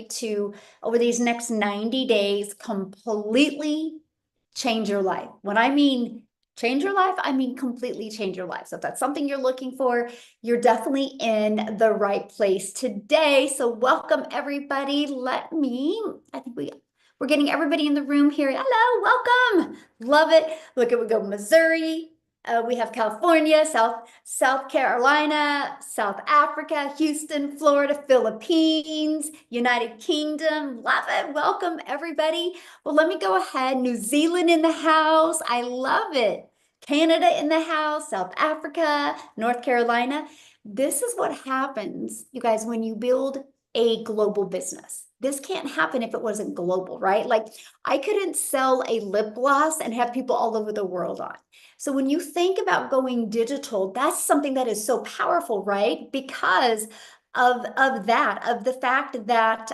to, over these next 90 days, completely change your life. When I mean change your life, I mean completely change your life. So if that's something you're looking for, you're definitely in the right place today. So welcome everybody. I think we're getting everybody in the room here. Hello, welcome. Love it. Look, we go Missouri. We have California, South Carolina, South Africa, Houston, Florida, Philippines, United Kingdom. Love it. Welcome, everybody. Well, let me go ahead. New Zealand in the house. I love it. Canada in the house, South Africa, North Carolina. This is what happens, you guys, when you build a global business. This can't happen if it wasn't global, right? Like I couldn't sell a lip gloss and have people all over the world on. So when you think about going digital, that's something that is so powerful, right? Because of the fact that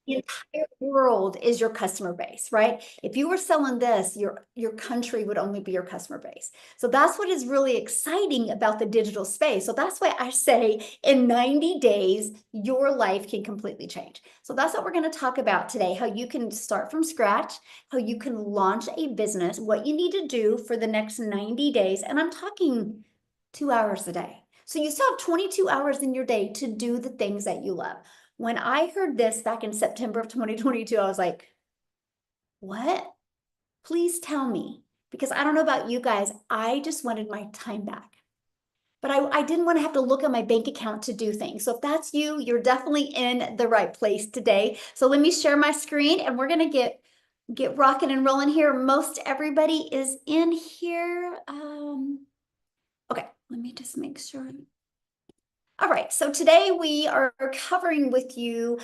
the entire world is your customer base, right? If you were selling this, your country would only be your customer base. So that's what is really exciting about the digital space. So that's why I say in 90 days, your life can completely change. So that's what we're going to talk about today, how you can start from scratch, how you can launch a business, what you need to do for the next 90 days. And I'm talking 2 hours a day. So you still have 22 hours in your day to do the things that you love. When I heard this back in September of 2022, I was like, what? Please tell me. Because I don't know about you guys, I just wanted my time back. But I didn't want to have to look at my bank account to do things. So if that's you, you're definitely in the right place today. So let me share my screen and we're going to get rocking and rolling here. Most everybody is in here. Okay, let me just make sure. All right, so today we are covering with you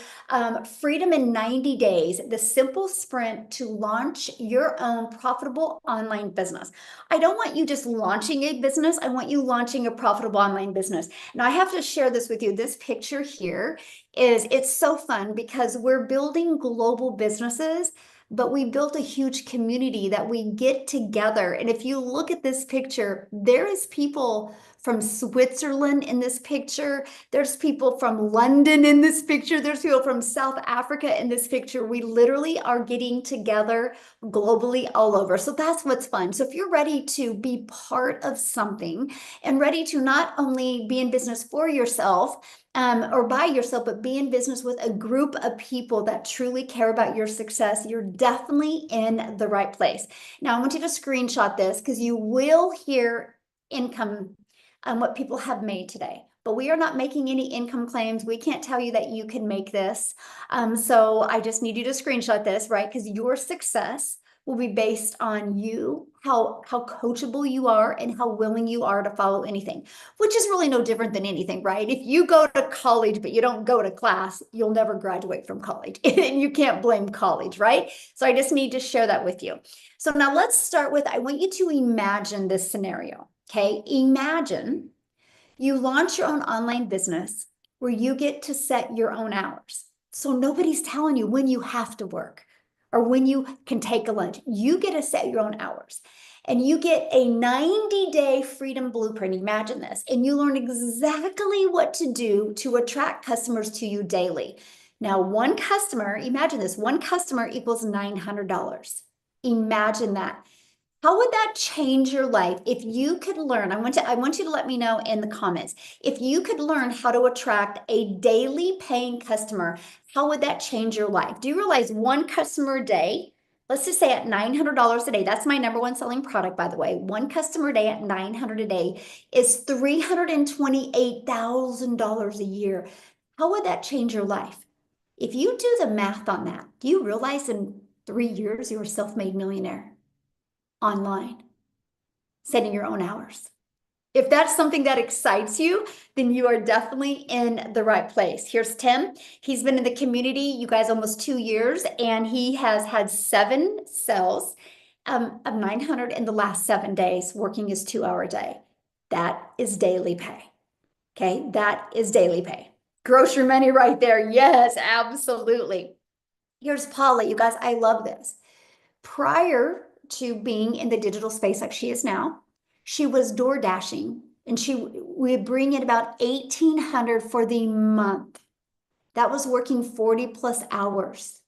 Freedom in 90 Days, the simple sprint to launch your own profitable online business. I don't want you just launching a business, I want you launching a profitable online business. Now I have to share this with you. This picture here it's so fun because we're building global businesses, but we built a huge community that we get together. And if you look at this picture, there is people from Switzerland in this picture. There's people from London in this picture. There's people from South Africa in this picture. We literally are getting together globally all over. So that's what's fun. So if you're ready to be part of something and ready to not only be in business for yourself, or by yourself, but be in business with a group of people that truly care about your success, you're definitely in the right place. Now, I want you to screenshot this because you will hear income what people have made today. But we are not making any income claims. We can't tell you that you can make this. So I just need you to screenshot this, right? Because your success will be based on you, how coachable you are and how willing you are to follow anything, which is really no different than anything, right? If you go to college, but you don't go to class, you'll never graduate from college and you can't blame college, right? So I just need to share that with you. So now let's start with, I want you to imagine this scenario, okay? Imagine you launch your own online business where you get to set your own hours. So nobody's telling you when you have to work or when you can take a lunch. You get to set your own hours and you get a 90-day freedom blueprint. Imagine this. And you learn exactly what to do to attract customers to you daily. Now, one customer, imagine this, one customer equals $900. Imagine that. How would that change your life if you could learn? I want you to let me know in the comments. If you could learn how to attract a daily paying customer, how would that change your life? Do you realize one customer a day, let's just say at $900 a day, that's my number one selling product, by the way. One customer a day at $900 a day is $328,000 a year. How would that change your life? If you do the math on that, do you realize in 3 years you're a self-made millionaire? Online, setting your own hours. If that's something that excites you, then you are definitely in the right place. Here's Tim. He's been in the community, you guys, almost 2 years, and he has had 7 sales of 900 in the last 7 days, working his 2-hour day. That is daily pay. Okay, that is daily pay. Grocery money right there. Yes, absolutely. Here's Paula. You guys, I love this. Prior to being in the digital space like she is now, she was door dashing and we bring in about $1,800 for the month. That was working 40 plus hours.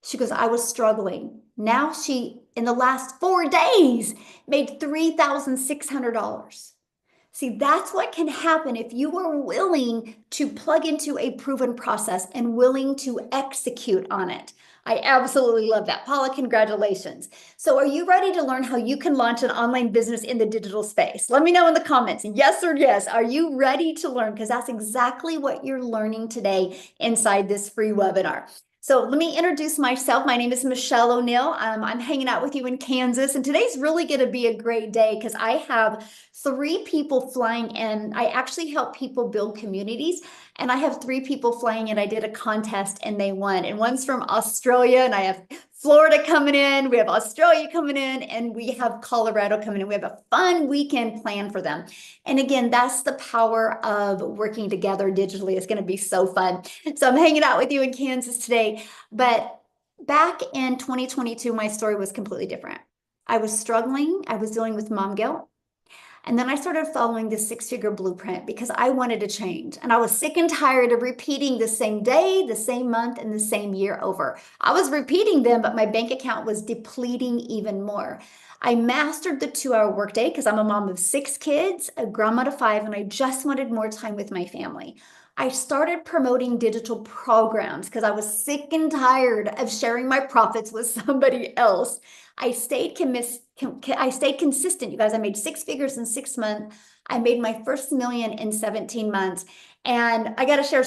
She goes, I was struggling. Now she, in the last 4 days, made $3,600. See, that's what can happen if you are willing to plug into a proven process and willing to execute on it. I absolutely love that. Paula, congratulations. So are you ready to learn how you can launch an online business in the digital space? Let me know in the comments, yes or yes. Are you ready to learn? Because that's exactly what you're learning today inside this free webinar. So let me introduce myself. My name is Michelle O'Neill. I'm hanging out with you in Kansas, and today's really going to be a great day because I have 3 people flying in. I actually help people build communities, and I have 3 people flying in. I did a contest and they won, and one's from Australia, and I have Florida coming in, we have Australia coming in, and we have Colorado coming in. We have a fun weekend planned for them. And again, that's the power of working together digitally. It's going to be so fun. So I'm hanging out with you in Kansas today. But back in 2022, my story was completely different. I was struggling. I was dealing with mom guilt. And then I started following the 6-figure blueprint because I wanted to change. And I was sick and tired of repeating the same day, the same month, and the same year over. I was repeating them, but my bank account was depleting even more. I mastered the 2-hour workday because I'm a mom of 6 kids, a grandma to 5, and I just wanted more time with my family. I started promoting digital programs because I was sick and tired of sharing my profits with somebody else. I stayed consistent, you guys. I made 6 figures in 6 months. I made my first million in 17 months. And I got to share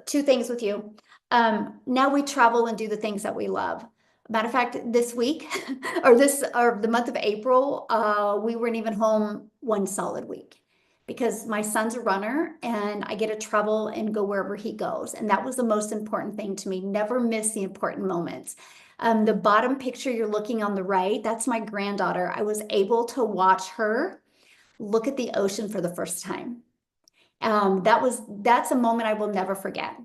2 things with you. Now we travel and do the things that we love. Matter of fact, this week or the month of April, we weren't even home 1 solid week because my son's a runner and I get to travel and go wherever he goes. And that was the most important thing to me. Never miss the important moments. The bottom picture you're looking on the right, that's my granddaughter. I was able to watch her look at the ocean for the first time. That's a moment I will never forget.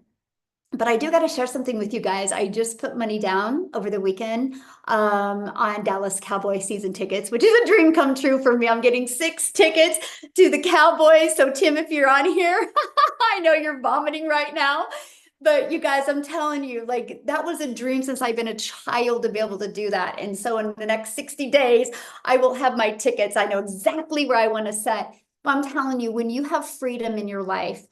But I do got to share something with you guys. I just put money down over the weekend on Dallas Cowboy season tickets, which is a dream come true for me. I'm getting 6 tickets to the Cowboys. So Tim, if you're on here, I know you're vomiting right now. But you guys, I'm telling you, like, that was a dream since I've been a child to be able to do that. And so in the next 60 days, I will have my tickets. I know exactly where I want to set. But I'm telling you, when you have freedom in your life,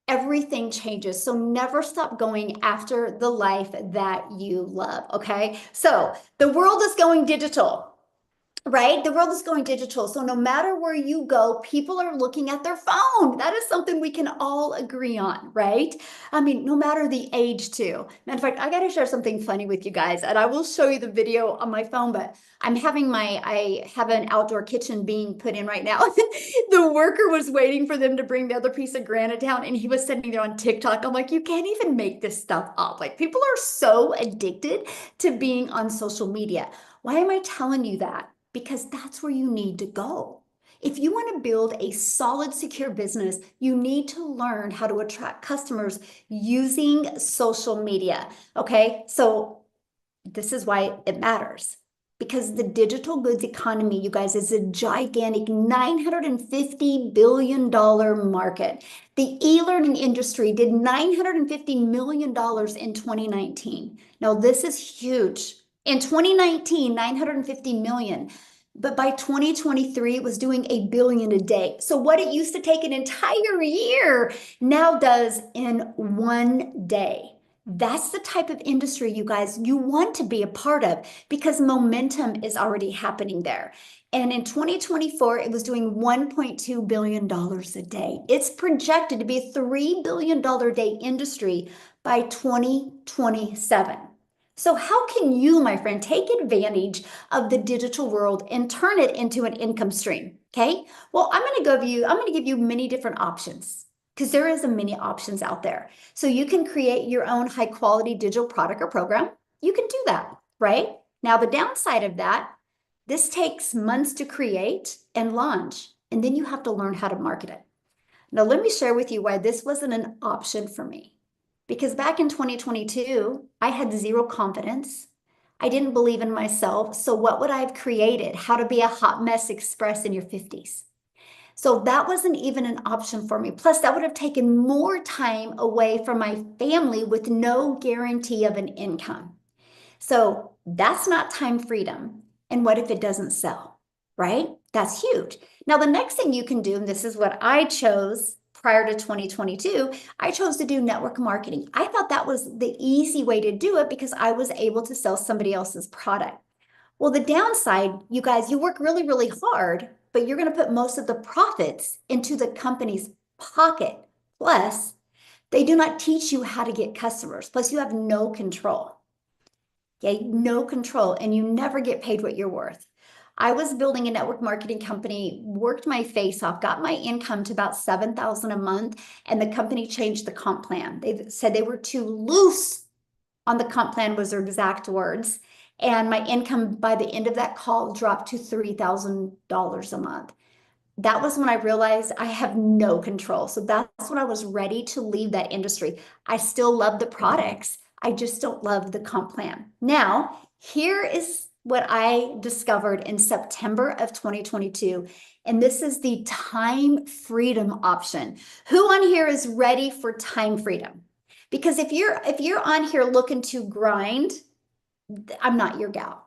everything changes. So never stop going after the life that you love. Okay. So the world is going digital, right? The world is going digital. So no matter where you go, people are looking at their phone. That is something we can all agree on, right? I mean, no matter the age too. Matter of fact, I got to share something funny with you guys, and I will show you the video on my phone, but I have an outdoor kitchen being put in right now. The worker was waiting for them to bring the other piece of granite down, and he was sitting there on TikTok. I'm like, you can't even make this stuff up. Like, people are so addicted to being on social media. Why am I telling you that? Because that's where you need to go. If you want to build a solid, secure business, you need to learn how to attract customers using social media. Okay, so this is why it matters. Because the digital goods economy, you guys, is a gigantic $950 billion market. The e-learning industry did $950 million in 2019. Now, this is huge. In 2019, 950 million. But by 2023, it was doing $1 billion a day. So what it used to take an entire year now does in 1 day. That's the type of industry, you guys, you want to be a part of because momentum is already happening there. And in 2024, it was doing $1.2 billion a day. It's projected to be a $3 billion a day industry by 2027. So how can you, my friend, take advantage of the digital world and turn it into an income stream? Okay. Well, I'm going to give you many different options because there is many options out there. So you can create your own high quality digital product or program. You can do that, right? Now, the downside of that, this takes months to create and launch, and then you have to learn how to market it. Now, let me share with you why this wasn't an option for me. Because back in 2022, I had 0 confidence. I didn't believe in myself. So what would I have created? How to be a hot mess express in your 50s. So that wasn't even an option for me. Plus, that would have taken more time away from my family with no guarantee of an income. So that's not time freedom. And what if it doesn't sell, right? That's huge. Now, the next thing you can do, and this is what I chose prior to 2022, I chose to do network marketing. I thought that was the easy way to do it because I was able to sell somebody else's product. Well, the downside, you guys, you work really, really hard, but you're going to put most of the profits into the company's pocket. Plus, they do not teach you how to get customers. Plus, you have no control. Okay, no control, and you never get paid what you're worth. I was building a network marketing company, worked my face off, got my income to about $7,000 a month, and the company changed the comp plan. They said they were too loose on the comp plan, was their exact words. And my income by the end of that call dropped to $3,000 a month. That was when I realized I have no control. So that's when I was ready to leave that industry. I still love the products. I just don't love the comp plan. Now, here is what I discovered in September of 2022. And this is the time freedom option. Who on here is ready for time freedom? Because if you're on here looking to grind, I'm not your gal.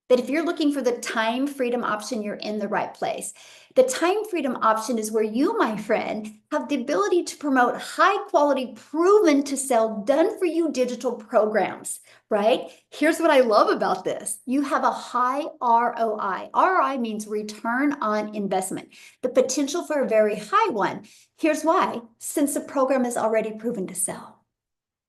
But if you're looking for the time freedom option, you're in the right place. The time freedom option is where you, my friend, have the ability to promote high quality, proven to sell, done for you digital programs, right? Here's what I love about this. You have a high ROI. ROI means return on investment, the potential for a very high one. Here's why, since the program is already proven to sell.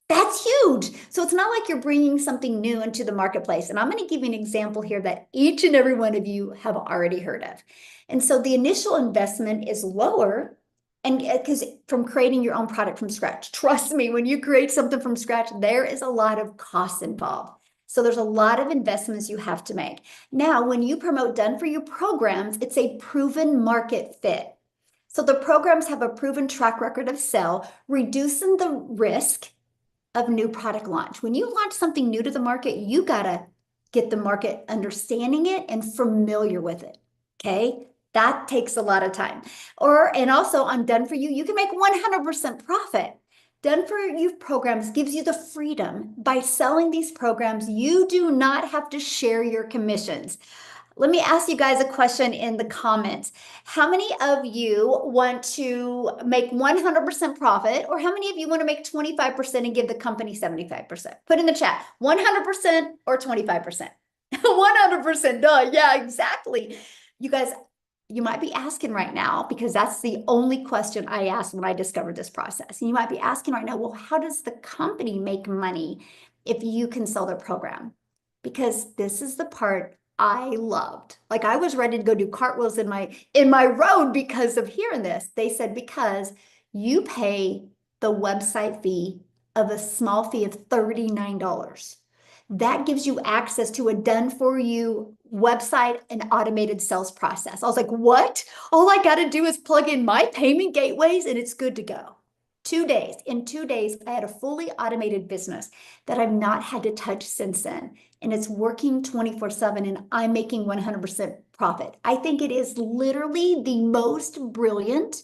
That's huge. So it's not like you're bringing something new into the marketplace. And I'm going to give you an example here that each and every one of you have already heard of. And so the initial investment is lower, and because from creating your own product from scratch, trust me, when you create something from scratch, there is a lot of costs involved. So there's a lot of investments you have to make. Now, when you promote done for you programs, it's a proven market fit. So the programs have a proven track record of sale, reducing the risk of new product launch. When you launch something new to the market, you gotta get the market understanding it and familiar with it. Okay, that takes a lot of time. And also on Done For You, you can make 100% profit. Done For You programs gives you the freedom. By selling these programs, you do not have to share your commissions. Let me ask you guys a question in the comments. How many of you want to make 100% profit, or how many of you want to make 25% and give the company 75%? Put in the chat, 100% or 25%? 100%, duh, yeah, exactly. You guys, you might be asking right now, because that's the only question I asked when I discovered this process. And you might be asking right now, well, how does the company make money if you can sell their program? Because this is the part I loved. Like, I was ready to go do cartwheels in my road because of hearing this. They said, because you pay the website fee of a small fee of $39. That gives you access to a done for you website and automated sales process. I was like, what? All I got to do is plug in my payment gateways and it's good to go. 2 days. In 2 days, I had a fully automated business that I've not had to touch since then. And it's working 24/7 and I'm making 100% profit. I think it is literally the most brilliant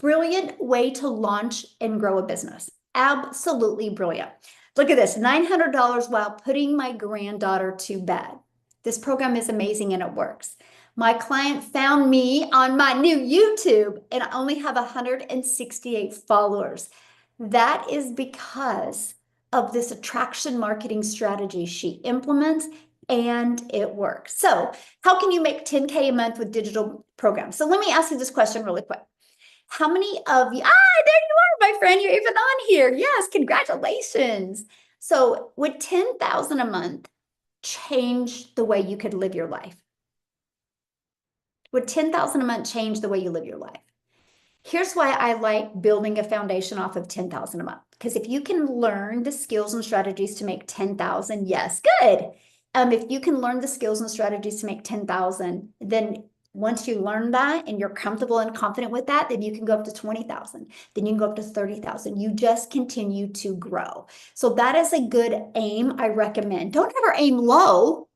way to launch and grow a business. Absolutely brilliant. Look at this, $900 while putting my granddaughter to bed. This program is amazing and it works. My client found me on my new YouTube and I only have 168 followers. That is because of this attraction marketing strategy she implements, and it works. So how can you make 10K a month with digital programs? So let me ask you this question really quick. How many of you, there you are, my friend, you're even on here. Yes, congratulations. So would 10,000 a month change the way you could live your life? Would 10,000 a month change the way you live your life? Here's why I like building a foundation off of 10,000 a month. Because if you can learn the skills and strategies to make 10,000, yes, good. If you can learn the skills and strategies to make 10,000, then once you learn that and you're comfortable and confident with that, then you can go up to 20,000. Then you can go up to 30,000. You just continue to grow. So that is a good aim I recommend. Don't ever aim low,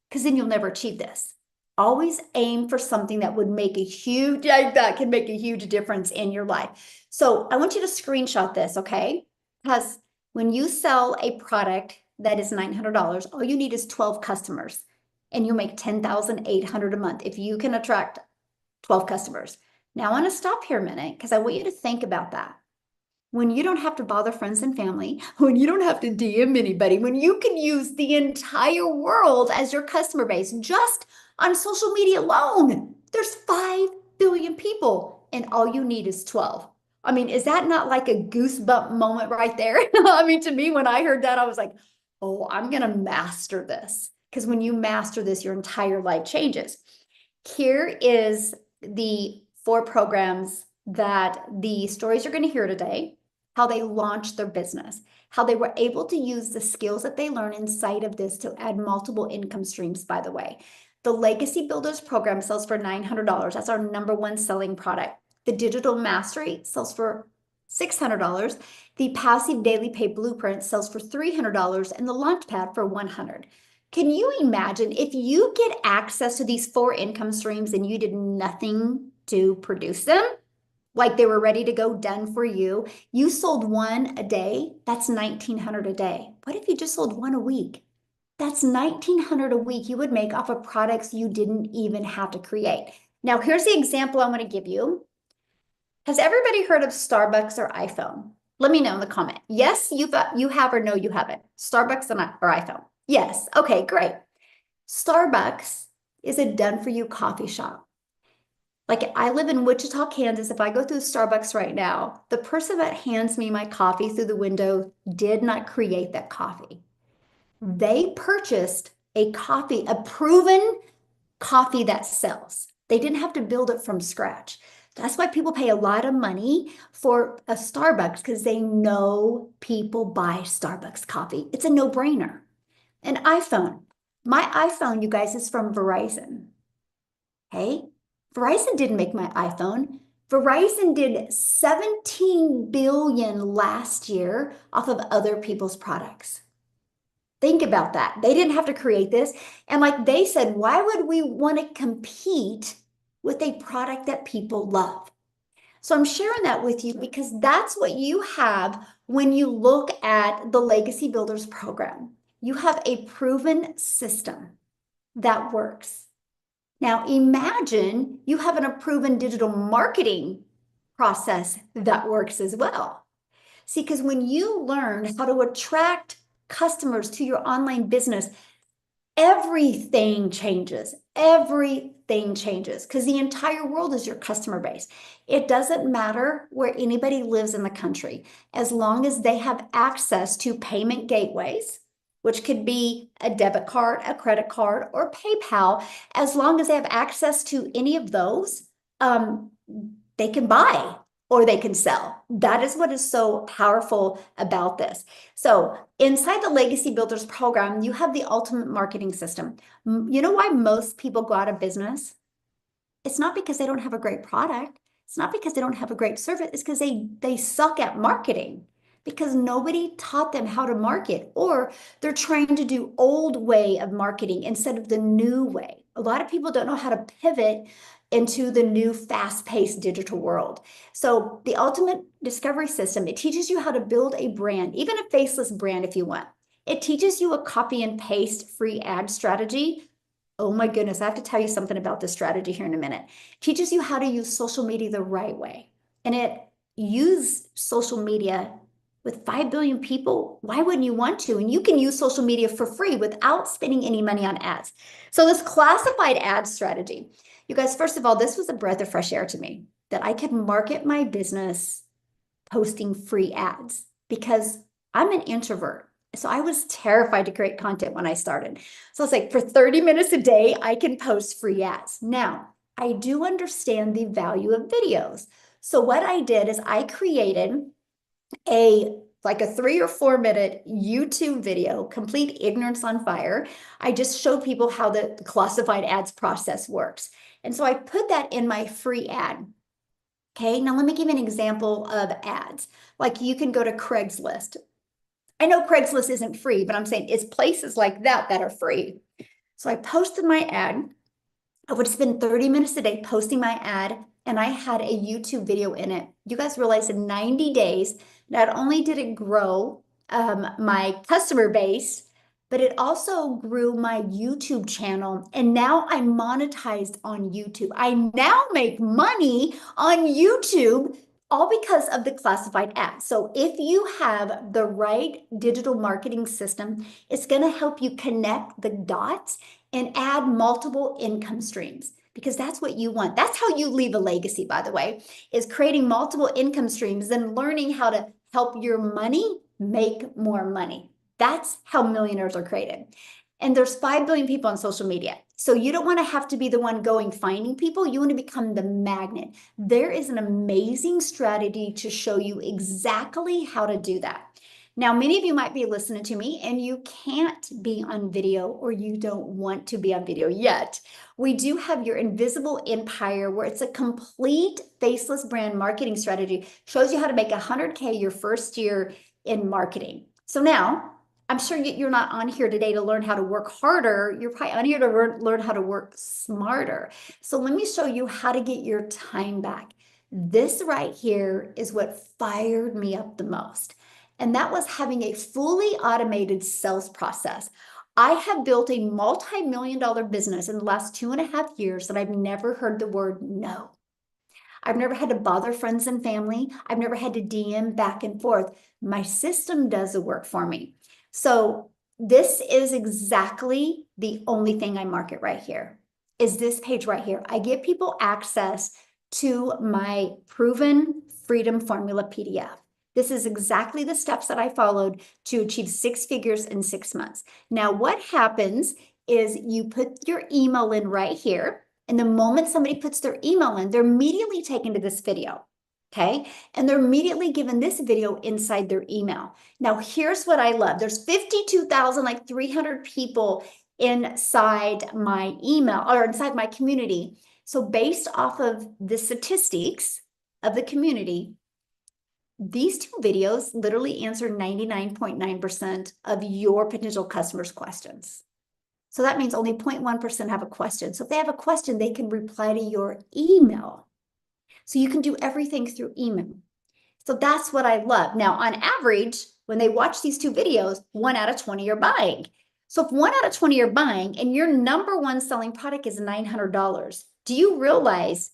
because then you'll never achieve this. Always aim for something that would make that can make a huge difference in your life. So I want you to screenshot this, okay? Because when you sell a product that is $900, all you need is 12 customers and you'll make $10,800 a month if you can attract 12 customers. Now I want to stop here a minute because I want you to think about that. When you don't have to bother friends and family, when you don't have to DM anybody, when you can use the entire world as your customer base just on social media alone, there's 5 billion people and all you need is 12. I mean, is that not like a goosebump moment right there? I mean, to me, when I heard that, I was like, oh, I'm going to master this. Because when you master this, your entire life changes. Here is the 4 programs that the stories you're going to hear today, how they launched their business, how they were able to use the skills that they learn inside of this to add multiple income streams, by the way. The Legacy Builders program sells for $900. That's our #1 selling product. The Digital Mastery sells for $600. The Passive Daily Pay Blueprint sells for $300 and the Launchpad for $100. Can you imagine if you get access to these 4 income streams and you did nothing to produce them? Like they were ready to go, done for you. You sold 1 a day, that's $1,900 a day. What if you just sold 1 a week? That's $1,900 a week you would make off of products you didn't even have to create. Now, here's the example I'm going to give you. Has everybody heard of Starbucks or iPhone? Let me know in the comment. Yes, you have, or no, you haven't. Starbucks or iPhone. Yes. Okay, great. Starbucks is a done-for-you coffee shop. Like I live in Wichita, Kansas. If I go through Starbucks right now, the person that hands me my coffee through the window did not create that coffee. They purchased a proven coffee that sells. They didn't have to build it from scratch. That's why people pay a lot of money for a Starbucks because they know people buy Starbucks coffee. It's a no-brainer. An iPhone. My iPhone, you guys, is from Verizon. Okay? Verizon didn't make my iPhone. Verizon did 17 billion last year off of other people's products. Think about that. They didn't have to create this. And like they said, why would we want to compete with a product that people love? So I'm sharing that with you because that's what you have when you look at the Legacy Builders program. You have a proven system that works. Now imagine you have a proven digital marketing process that works as well. See, because when you learn how to attract customers to your online business, everything changes. Everything changes because the entire world is your customer base. It doesn't matter where anybody lives in the country, as long as they have access to payment gateways, which could be a debit card, a credit card, or PayPal. As long as they have access to any of those, they can buy or they can sell. That is what is so powerful about this. So inside the Legacy Builders program, you have the ultimate marketing system. You know why most people go out of business? It's not because they don't have a great product. It's not because they don't have a great service. It's because they suck at marketing, because nobody taught them how to market, or they're trying to do old way of marketing instead of the new way. A lot of people don't know how to pivot into the new fast-paced digital world. So the Ultimate Discovery System, it teaches you how to build a brand, even a faceless brand if you want. It teaches you a copy and paste free ad strategy. Oh my goodness, I have to tell you something about this strategy here in a minute. It teaches you how to use social media the right way. And it uses social media with 5 billion people. Why wouldn't you want to? And you can use social media for free without spending any money on ads. So this classified ad strategy, you guys, first of all, this was a breath of fresh air to me, that I could market my business posting free ads, because I'm an introvert. So I was terrified to create content when I started. So it's like for 30 minutes a day, I can post free ads. Now, I do understand the value of videos. So what I did is I created like a 3 or 4 minute YouTube video, Complete Ignorance on Fire. I just showed people how the classified ads process works. And so I put that in my free ad. Okay, now let me give you an example of ads. Like you can go to Craigslist. I know Craigslist isn't free, but I'm saying it's places like that that are free. So I posted my ad. I would spend 30 minutes a day posting my ad, and I had a YouTube video in it. You guys realize in 90 days, not only did it grow my customer base, but it also grew my YouTube channel. And now I'm monetized on YouTube. I now make money on YouTube, all because of the classified ads. So if you have the right digital marketing system, it's going to help you connect the dots and add multiple income streams, because that's what you want. That's how you leave a legacy, by the way, is creating multiple income streams and learning how to help your money make more money. That's how millionaires are created. And there's 5 billion people on social media. So you don't want to have to be the one going finding people. You want to become the magnet. There is an amazing strategy to show you exactly how to do that. Now, many of you might be listening to me and you can't be on video, or you don't want to be on video yet. We do have your Invisible Empire, where it's a complete faceless brand marketing strategy, shows you how to make 100K your first year in marketing. So now, I'm sure you're not on here today to learn how to work harder. You're probably on here to learn how to work smarter. So let me show you how to get your time back. This right here is what fired me up the most. And that was having a fully automated sales process. I have built a multi-million-dollar business in the last 2.5 years that I've never heard the word no. I've never had to bother friends and family. I've never had to DM back and forth. My system does the work for me. So this is exactly the only thing I market right here, is this page right here. I give people access to my proven freedom formula PDF. This is exactly the steps that I followed to achieve 6 figures in 6 months. Now, what happens is you put your email in right here. And the moment somebody puts their email in, they're immediately taken to this video. Okay. And they're immediately given this video inside their email. Now, here's what I love. There's 52,300 people inside my email, or inside my community. So based off of the statistics of the community, these 2 videos literally answer 99.9% of your potential customers' questions. So that means only 0.1% have a question. So if they have a question, they can reply to your email. So you can do everything through email. So that's what I love. Now, on average, when they watch these 2 videos, 1 out of 20 are buying. So if 1 out of 20 are buying and your number one selling product is $900, do you realize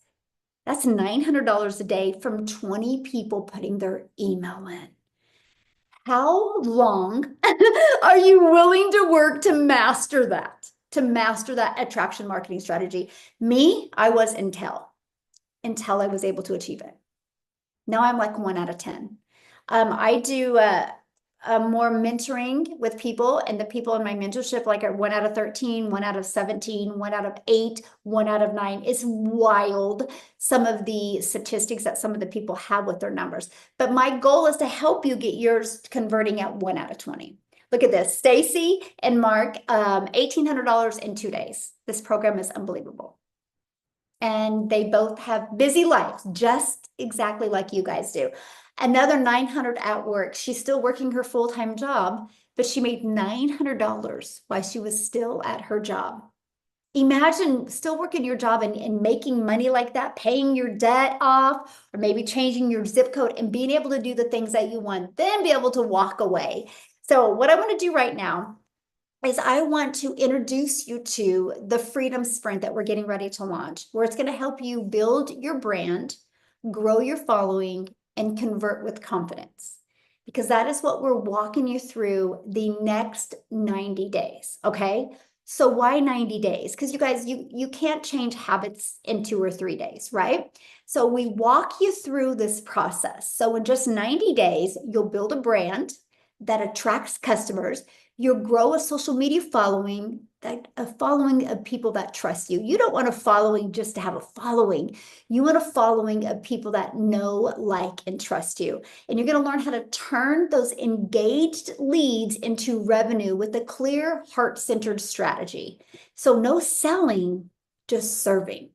that's $900 a day from 20 people putting their email in? How long are you willing to work to master that? To master that attraction marketing strategy? Me, I was until I was able to achieve it. Now I'm like 1 out of 10. I do more mentoring with people, and the people in my mentorship like are 1 out of 13, 1 out of 17, 1 out of 8, 1 out of 9. It's wild, some of the statistics that some of the people have with their numbers. But my goal is to help you get yours converting at 1 out of 20. Look at this, Stacy and Mark, $1,800 in 2 days. This program is unbelievable. And they both have busy lives, just exactly like you guys do. Another 900 at work. She's still working her full-time job, but she made $900 while she was still at her job. Imagine still working your job and making money like that, paying your debt off, or maybe changing your zip code and being able to do the things that you want, then be able to walk away. So what I want to do right now is I want to introduce you to the Freedom Sprint that we're getting ready to launch, where it's going to help you build your brand, grow your following, and convert with confidence. Because that is what we're walking you through the next 90 days, okay? So why 90 days? Because you guys, you can't change habits in 2 or 3 days, right? So we walk you through this process. So in just 90 days, you'll build a brand that attracts customers. You'll grow a social media following, a following of people that trust you. You don't want a following just to have a following. You want a following of people that know, like, and trust you. And you're going to learn how to turn those engaged leads into revenue with a clear, heart-centered strategy. So no selling, just serving.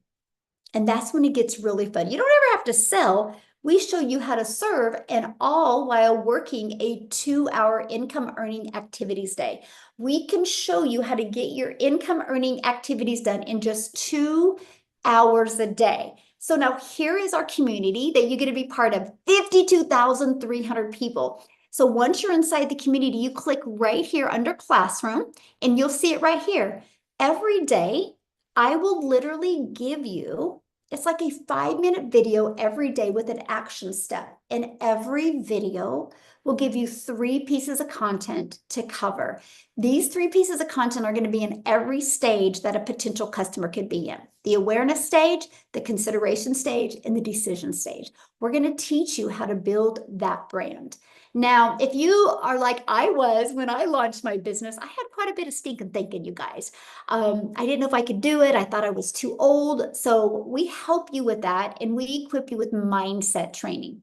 And that's when it gets really fun. You don't ever have to sell, We show you how to serve, and all while working a 2-hour income earning activities day. We can show you how to get your income earning activities done in just 2 hours a day. So now here is our community that you're going to be part of, 52,300 people. So once you're inside the community, you click right here under classroom and you'll see it right here. Every day, I will literally give you, it's like a 5-minute video every day with an action step. And every video will give you 3 pieces of content to cover. These 3 pieces of content are going to be in every stage that a potential customer could be in. The awareness stage, the consideration stage, and the decision stage. We're going to teach you how to build that brand. Now, if you are like I was when I launched my business, I had quite a bit of stinking thinking, you guys. I didn't know if I could do it. I thought I was too old. So we help you with that, and we equip you with mindset training.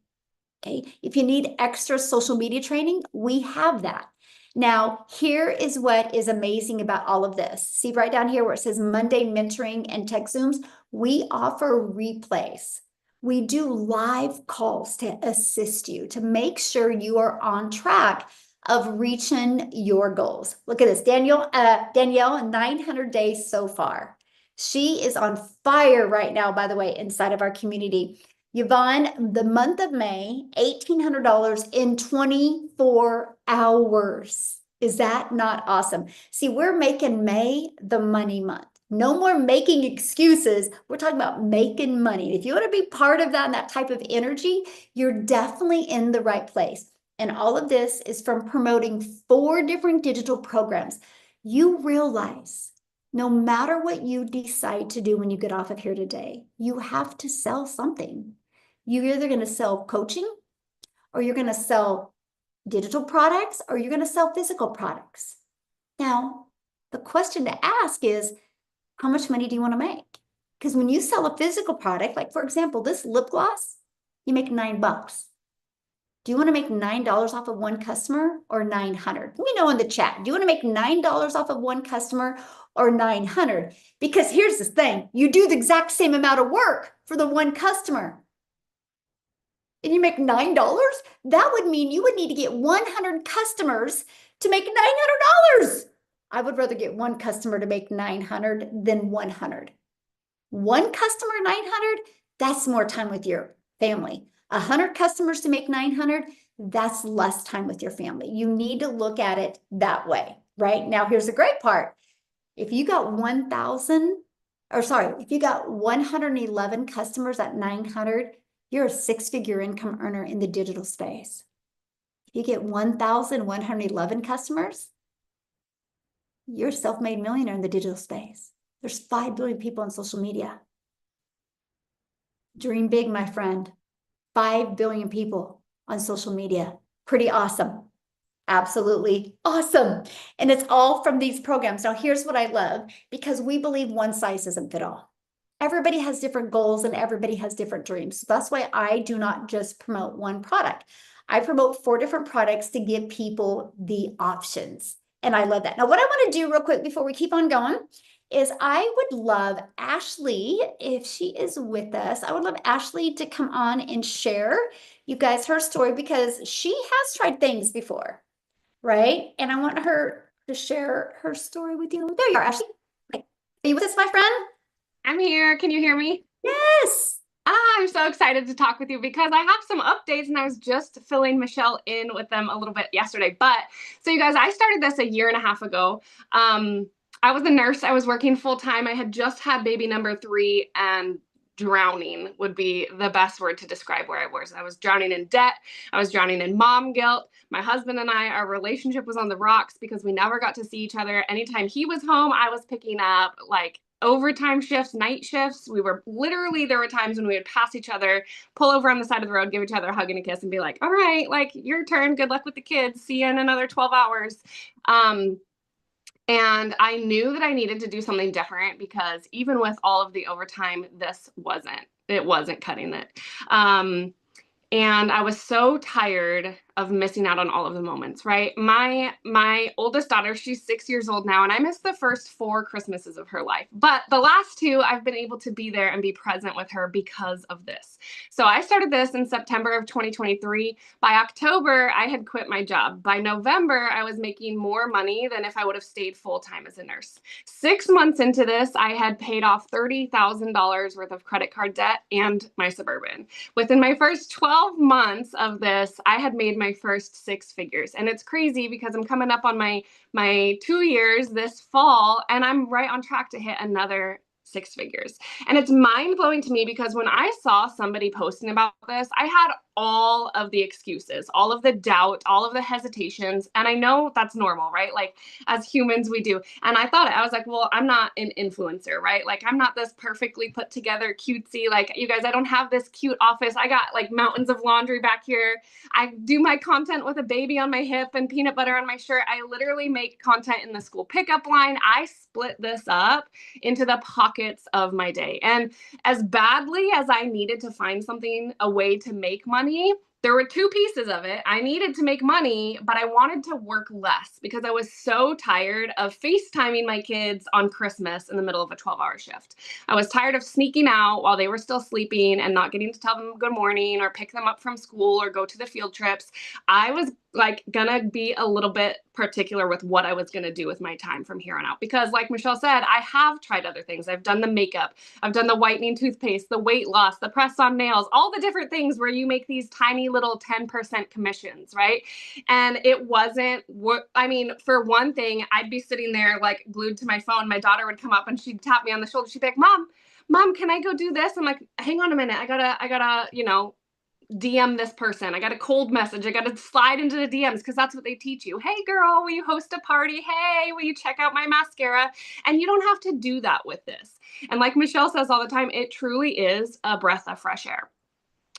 Okay. If you need extra social media training, we have that. Now, here is what is amazing about all of this. See right down here where it says Monday mentoring and tech Zooms, we offer replays. We do live calls to assist you to make sure you are on track of reaching your goals. Look at this, Danielle, 900 days so far. She is on fire right now, by the way, inside of our community. Yvonne, the month of May, $1,800 in 24 hours. Is that not awesome? See, we're making May the money month. No more making excuses. We're talking about making money. If you want to be part of that and that type of energy, you're definitely in the right place. And all of this is from promoting 4 different digital programs. You realize no matter what you decide to do when you get off of here today, you have to sell something. You're either going to sell coaching, or you're going to sell digital products, or you're going to sell physical products. Now, the question to ask is, how much money do you want to make? Because when you sell a physical product, like for example, this lip gloss, you make $9. Do you want to make $9 off of one customer or 900? Let me know in the chat. Do you want to make $9 off of one customer or 900? Because here's the thing, you do the exact same amount of work for the one customer and you make $9, that would mean you would need to get 100 customers to make $900. I would rather get one customer to make 900 than 100. One customer, 900, that's more time with your family. 100 customers to make 900, that's less time with your family. You need to look at it that way, right? Now, here's the great part. If you got 111 customers at 900, you're a 6-figure income earner in the digital space. If you get 1,111 customers, you're a self-made millionaire in the digital space. There's 5 billion people on social media. Dream big, my friend. 5 billion people on social media. Pretty awesome. Absolutely awesome. And it's all from these programs. Now, here's what I love, because we believe one size doesn't fit all. Everybody has different goals and everybody has different dreams. So that's why I do not just promote one product. I promote 4 different products to give people the options. And I love that. Now, what I want to do real quick before we keep on going is I would love Ashley, if she is with us, I would love Ashley to come on and share, you guys, her story, because she has tried things before, right? And I want her to share her story with you. There you are, Ashley. Are you with us, my friend? I'm here. Can you hear me? Yes. I'm so excited to talk with you because I have some updates and I was just filling Michelle in with them a little bit yesterday. But so you guys, I started this a year and a half ago. I was a nurse. I was working full time. I had just had baby number 3, and drowning would be the best word to describe where I was. I was drowning in debt. I was drowning in mom guilt. My husband and I, our relationship was on the rocks because we never got to see each other. Anytime he was home, I was picking up like overtime shifts, night shifts. We were literally, there were times when we would pass each other, pull over on the side of the road, give each other a hug and a kiss and be like, all right, like your turn. Good luck with the kids. See you in another 12 hours. And I knew that I needed to do something different because even with all of the overtime, it wasn't cutting it. And I was so tired of missing out on all of the moments, right? My oldest daughter, she's 6 years old now, and I missed the first 4 Christmases of her life. But the last 2, I've been able to be there and be present with her because of this. So I started this in September of 2023. By October, I had quit my job. By November, I was making more money than if I would have stayed full-time as a nurse. 6 months into this, I had paid off $30,000 worth of credit card debt and my Suburban. Within my first 12 months of this, I had made my first 6 figures. And it's crazy because I'm coming up on my 2 years this fall, and I'm right on track to hit another 6 figures. And it's mind blowing to me because when I saw somebody posting about this, I had all of the excuses, all of the doubt, all of the hesitations. And I know that's normal, right? Like as humans, we do. And I thought I was like, well, I'm not an influencer, right? Like I'm not this perfectly put together cutesy, like you guys, I don't have this cute office. I got like mountains of laundry back here. I do my content with a baby on my hip and peanut butter on my shirt. I literally make content in the school pickup line. I split this up into the pockets of my day. And as badly as I needed to find something, a way to make money, there were 2 pieces of it. I needed to make money, but I wanted to work less because I was so tired of FaceTiming my kids on Christmas in the middle of a 12-hour shift. I was tired of sneaking out while they were still sleeping and not getting to tell them good morning or pick them up from school or go to the field trips. I was like gonna be a little bit particular with what I was gonna do with my time from here on out. Because like Michelle said, I have tried other things. I've done the makeup, I've done the whitening toothpaste, the weight loss, the press on nails, all the different things where you make these tiny little 10% commissions, right? And it wasn't what, I mean, for one thing, I'd be sitting there like glued to my phone. My daughter would come up and she'd tap me on the shoulder. She'd be like, Mom, can I go do this? I'm like, hang on a minute. I gotta, DM this person. I got a cold message. I got to slide into the DMs because that's what they teach you. Hey girl, will you host a party? Hey, will you check out my mascara? And you don't have to do that with this. And like Michelle says all the time, it truly is a breath of fresh air.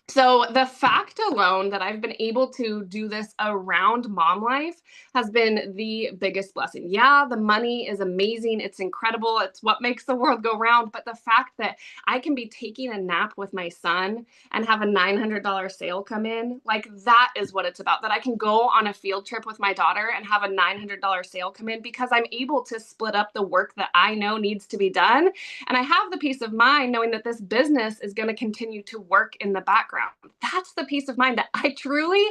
So the fact alone that I've been able to do this around mom life has been the biggest blessing. Yeah, the money is amazing. It's incredible. It's what makes the world go round. But the fact that I can be taking a nap with my son and have a $900 sale come in, like that is what it's about. That I can go on a field trip with my daughter and have a $900 sale come in because I'm able to split up the work that I know needs to be done. And I have the peace of mind knowing that this business is going to continue to work in the background. That's the peace of mind that I truly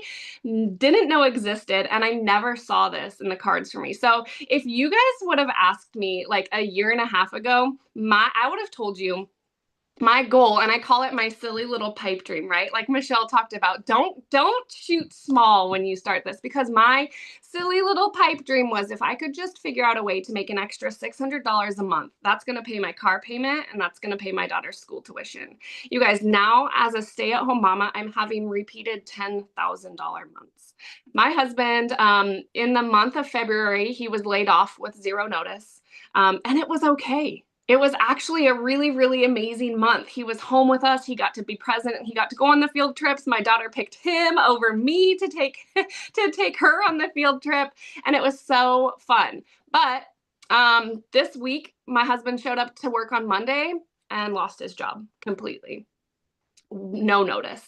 didn't know existed. And I never saw this in the cards for me. So if you guys would have asked me like a year and a half ago, I would have told you my goal, and I call it my silly little pipe dream, right? Like Michelle talked about, don't shoot small when you start this, because my silly little pipe dream was if I could just figure out a way to make an extra $600 a month, that's going to pay my car payment and that's going to pay my daughter's school tuition. You guys, now as a stay-at-home mama, I'm having repeated $10,000 months. My husband, in the month of February, he was laid off with 0 notice, and it was okay. It was actually a really, really amazing month. He was home with us. He got to be present. He got to go on the field trips. My daughter picked him over me to take her on the field trip. And it was so fun. But this week, my husband showed up to work on Monday and lost his job completely. No notice.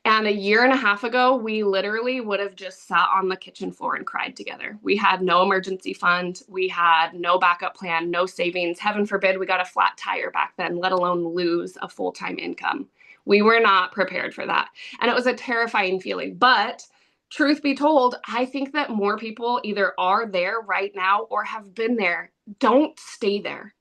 And a year and a half ago, we literally would have just sat on the kitchen floor and cried together. We had no emergency fund. We had no backup plan, no savings. Heaven forbid we got a flat tire back then, let alone lose a full-time income. We were not prepared for that. And it was a terrifying feeling. But truth be told, I think that more people either are there right now or have been there. Don't stay there.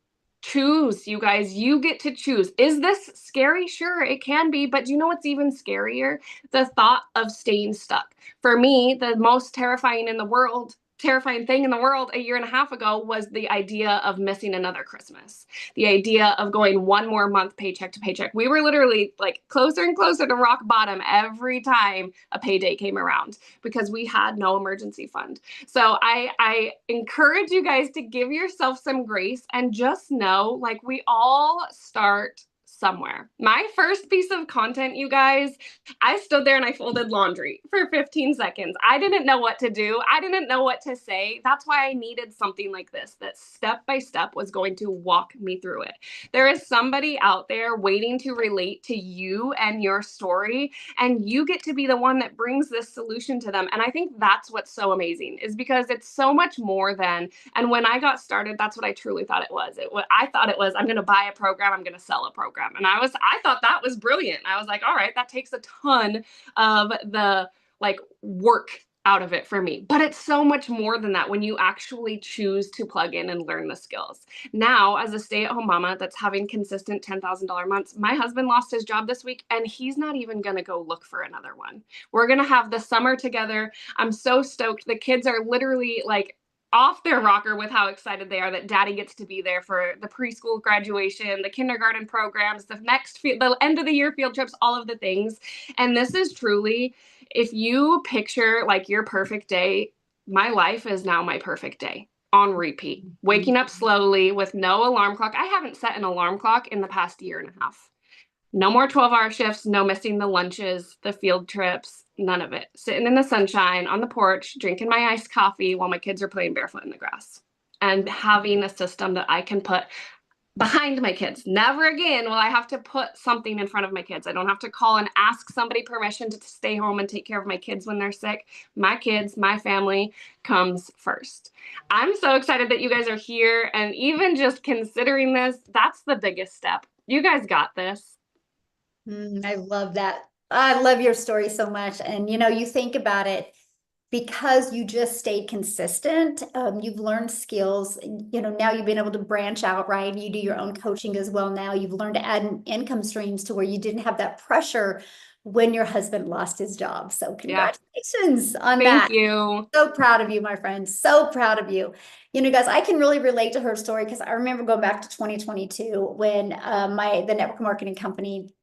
Choose, you guys. You get to choose. Is this scary? Sure, it can be. But do you know what's even scarier? The thought of staying stuck. For me, the most terrifying thing in the world a year and a half ago was the idea of missing another Christmas. The idea of going one more month paycheck to paycheck. We were literally like closer and closer to rock bottom every time a payday came around because we had no emergency fund. So I encourage you guys to give yourself some grace and just know, like, we all start somewhere. My first piece of content, you guys, I stood there and I folded laundry for 15 seconds. I didn't know what to do. I didn't know what to say. That's why I needed something like this that step by step was going to walk me through it. There is somebody out there waiting to relate to you and your story, and you get to be the one that brings this solution to them. And I think that's what's so amazing, is because it's so much more than, and when I got started, that's what I truly thought it was. I thought it was, I'm going to buy a program, I'm going to sell a program. And I thought that was brilliant. I was like, all right, that takes a ton of the like work out of it for me. But it's so much more than that when you actually choose to plug in and learn the skills. Now, as a stay-at-home mama that's having consistent $10,000 months, my husband lost his job this week and he's not even going to go look for another one. We're going to have the summer together. I'm so stoked. The kids are literally like off their rocker with how excited they are that daddy gets to be there for the preschool graduation, the kindergarten programs, the end of the year field trips, all of the things. And this is truly, if you picture like your perfect day, my life is now my perfect day on repeat, waking up slowly with no alarm clock. I haven't set an alarm clock in the past year and a half. No more 12-hour shifts, no missing the lunches, the field trips, none of it. Sitting in the sunshine on the porch, drinking my iced coffee while my kids are playing barefoot in the grass, and having a system that I can put behind my kids. Never again will I have to put something in front of my kids. I don't have to call and ask somebody permission to stay home and take care of my kids when they're sick. My kids, my family comes first. I'm so excited that you guys are here, and even just considering this, that's the biggest step. You guys got this. I love that. I love your story so much. And, you think about it, because you just stayed consistent, you've learned skills, now you've been able to branch out, right? You do your own coaching as well. Now you've learned to add income streams to where you didn't have that pressure when your husband lost his job. So congratulations on that. Thank you. So proud of you, my friend. So proud of you. Guys, I can really relate to her story because I remember going back to 2022 when the network marketing company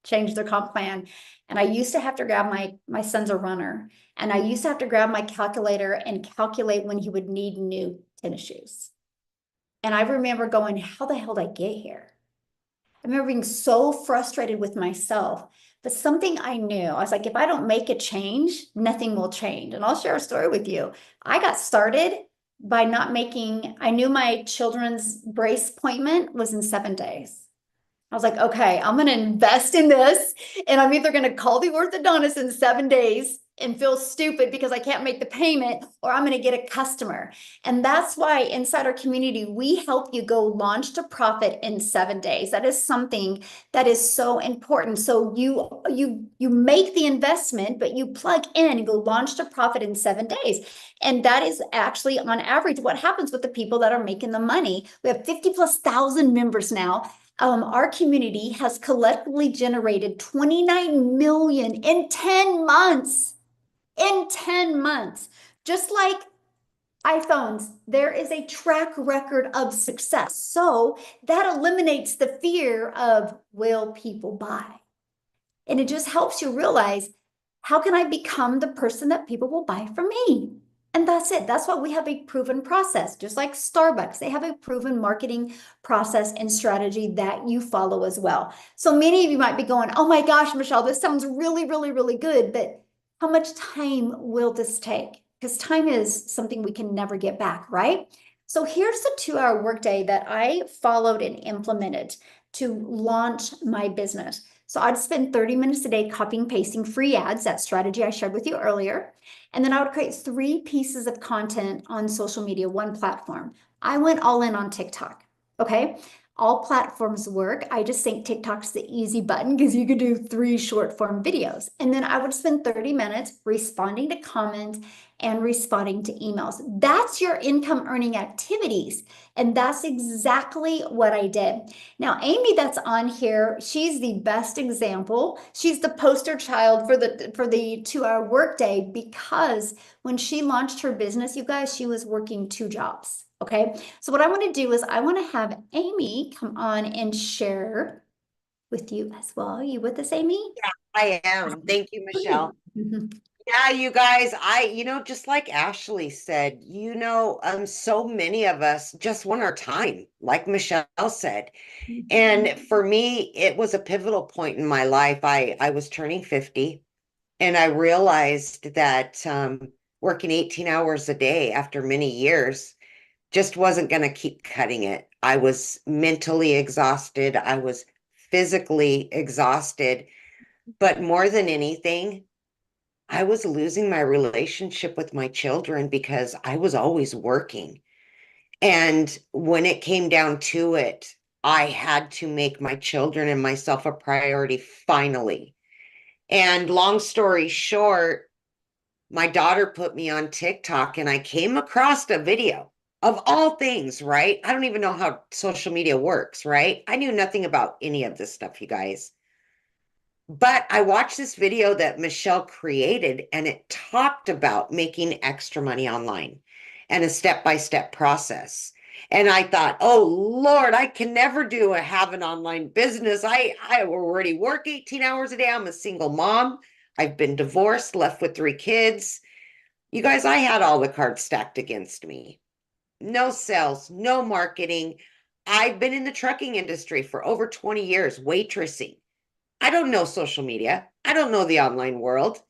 changed their comp plan. And I used to have to grab my son's a runner. And I used to have to grab my calculator and calculate when he would need new tennis shoes. And I remember going, how the hell did I get here? I remember being so frustrated with myself. But something I knew, I was like, if I don't make a change, nothing will change. And I'll share a story with you. I got started by I knew my children's brace appointment was in 7 days. I was like, okay, I'm going to invest in this, and I'm either going to call the orthodontist in 7 days and feel stupid because I can't make the payment, or I'm going to get a customer. And that's why inside our community, we help you go launch to profit in 7 days. That is something that is so important. So you make the investment, but you plug in and go launch to profit in 7 days. And that is actually on average what happens with the people that are making the money. We have 50,000+ members now. Our community has collectively generated 29 million in 10 months. In 10 months, just like iPhones, there is a track record of success. So that eliminates the fear of, will people buy? And it just helps you realize, how can I become the person that people will buy from me? And that's it. That's why we have a proven process. Just like Starbucks, they have a proven marketing process and strategy that you follow as well. So many of you might be going, oh my gosh, Michelle, this sounds really, really, really good. But how much time will this take? Because time is something we can never get back, right? So here's the 2-hour workday that I followed and implemented to launch my business. So I'd spend 30 minutes a day copying, pasting free ads, that strategy I shared with you earlier. And then I would create 3 pieces of content on social media, one platform. I went all in on TikTok, okay? All platforms work. I just think TikTok's the easy button because you could do 3 short form videos. And then I would spend 30 minutes responding to comments and responding to emails. That's your income earning activities. And that's exactly what I did. Now, Amy that's on here, she's the best example. She's the poster child for the 2-hour workday, because when she launched her business, you guys, she was working 2 jobs. Okay, so what I want to do is I want to have Amy come on and share with you as well. Are you with us, Amy? Yeah, I am. Thank you, Michelle. Yeah, you guys, just like Ashley said, so many of us just want our time, like Michelle said. And for me, it was a pivotal point in my life. I was turning 50 and I realized that working 18 hours a day after many years just wasn't going to keep cutting it. I was mentally exhausted. I was physically exhausted. But more than anything, I was losing my relationship with my children because I was always working. And when it came down to it, I had to make my children and myself a priority finally. And long story short, my daughter put me on TikTok and I came across a video of all things, right? I don't even know how social media works, right? I knew nothing about any of this stuff, you guys. But I watched this video that Michelle created and it talked about making extra money online and a step-by-step process. And I thought, oh Lord, I can never have an online business. I already work 18 hours a day. I'm a single mom. I've been divorced, left with 3 kids. You guys, I had all the cards stacked against me. No sales, no marketing. I've been in the trucking industry for over 20 years, waitressing. I don't know social media. I don't know the online world.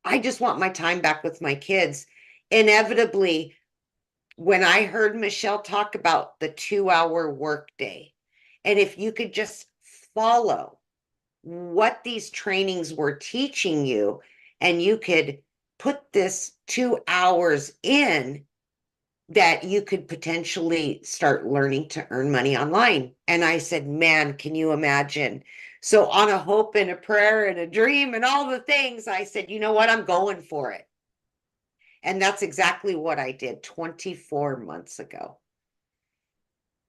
I just want my time back with my kids. Inevitably, when I heard Michelle talk about the 2 hour workday, and if you could just follow what these trainings were teaching you, and you could put this 2 hours in, that you could potentially start learning to earn money online. And I said, man, can you imagine? So, on a hope and a prayer and a dream and all the things, I said, you know what? I'm going for it. And that's exactly what I did 24 months ago.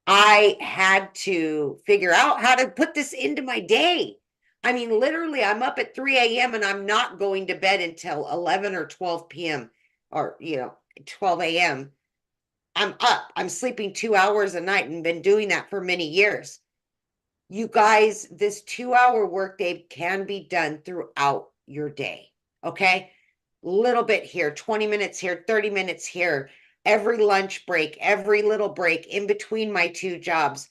I had to figure out how to put this into my day. I mean, literally, I'm up at 3 a.m. and I'm not going to bed until 11 or 12 p.m. or, 12 a.m. I'm up. I'm sleeping 2 hours a night and been doing that for many years. You guys, this 2 hour workday can be done throughout your day. Okay. Little bit here, 20 minutes here, 30 minutes here, every lunch break, every little break in between my 2 jobs.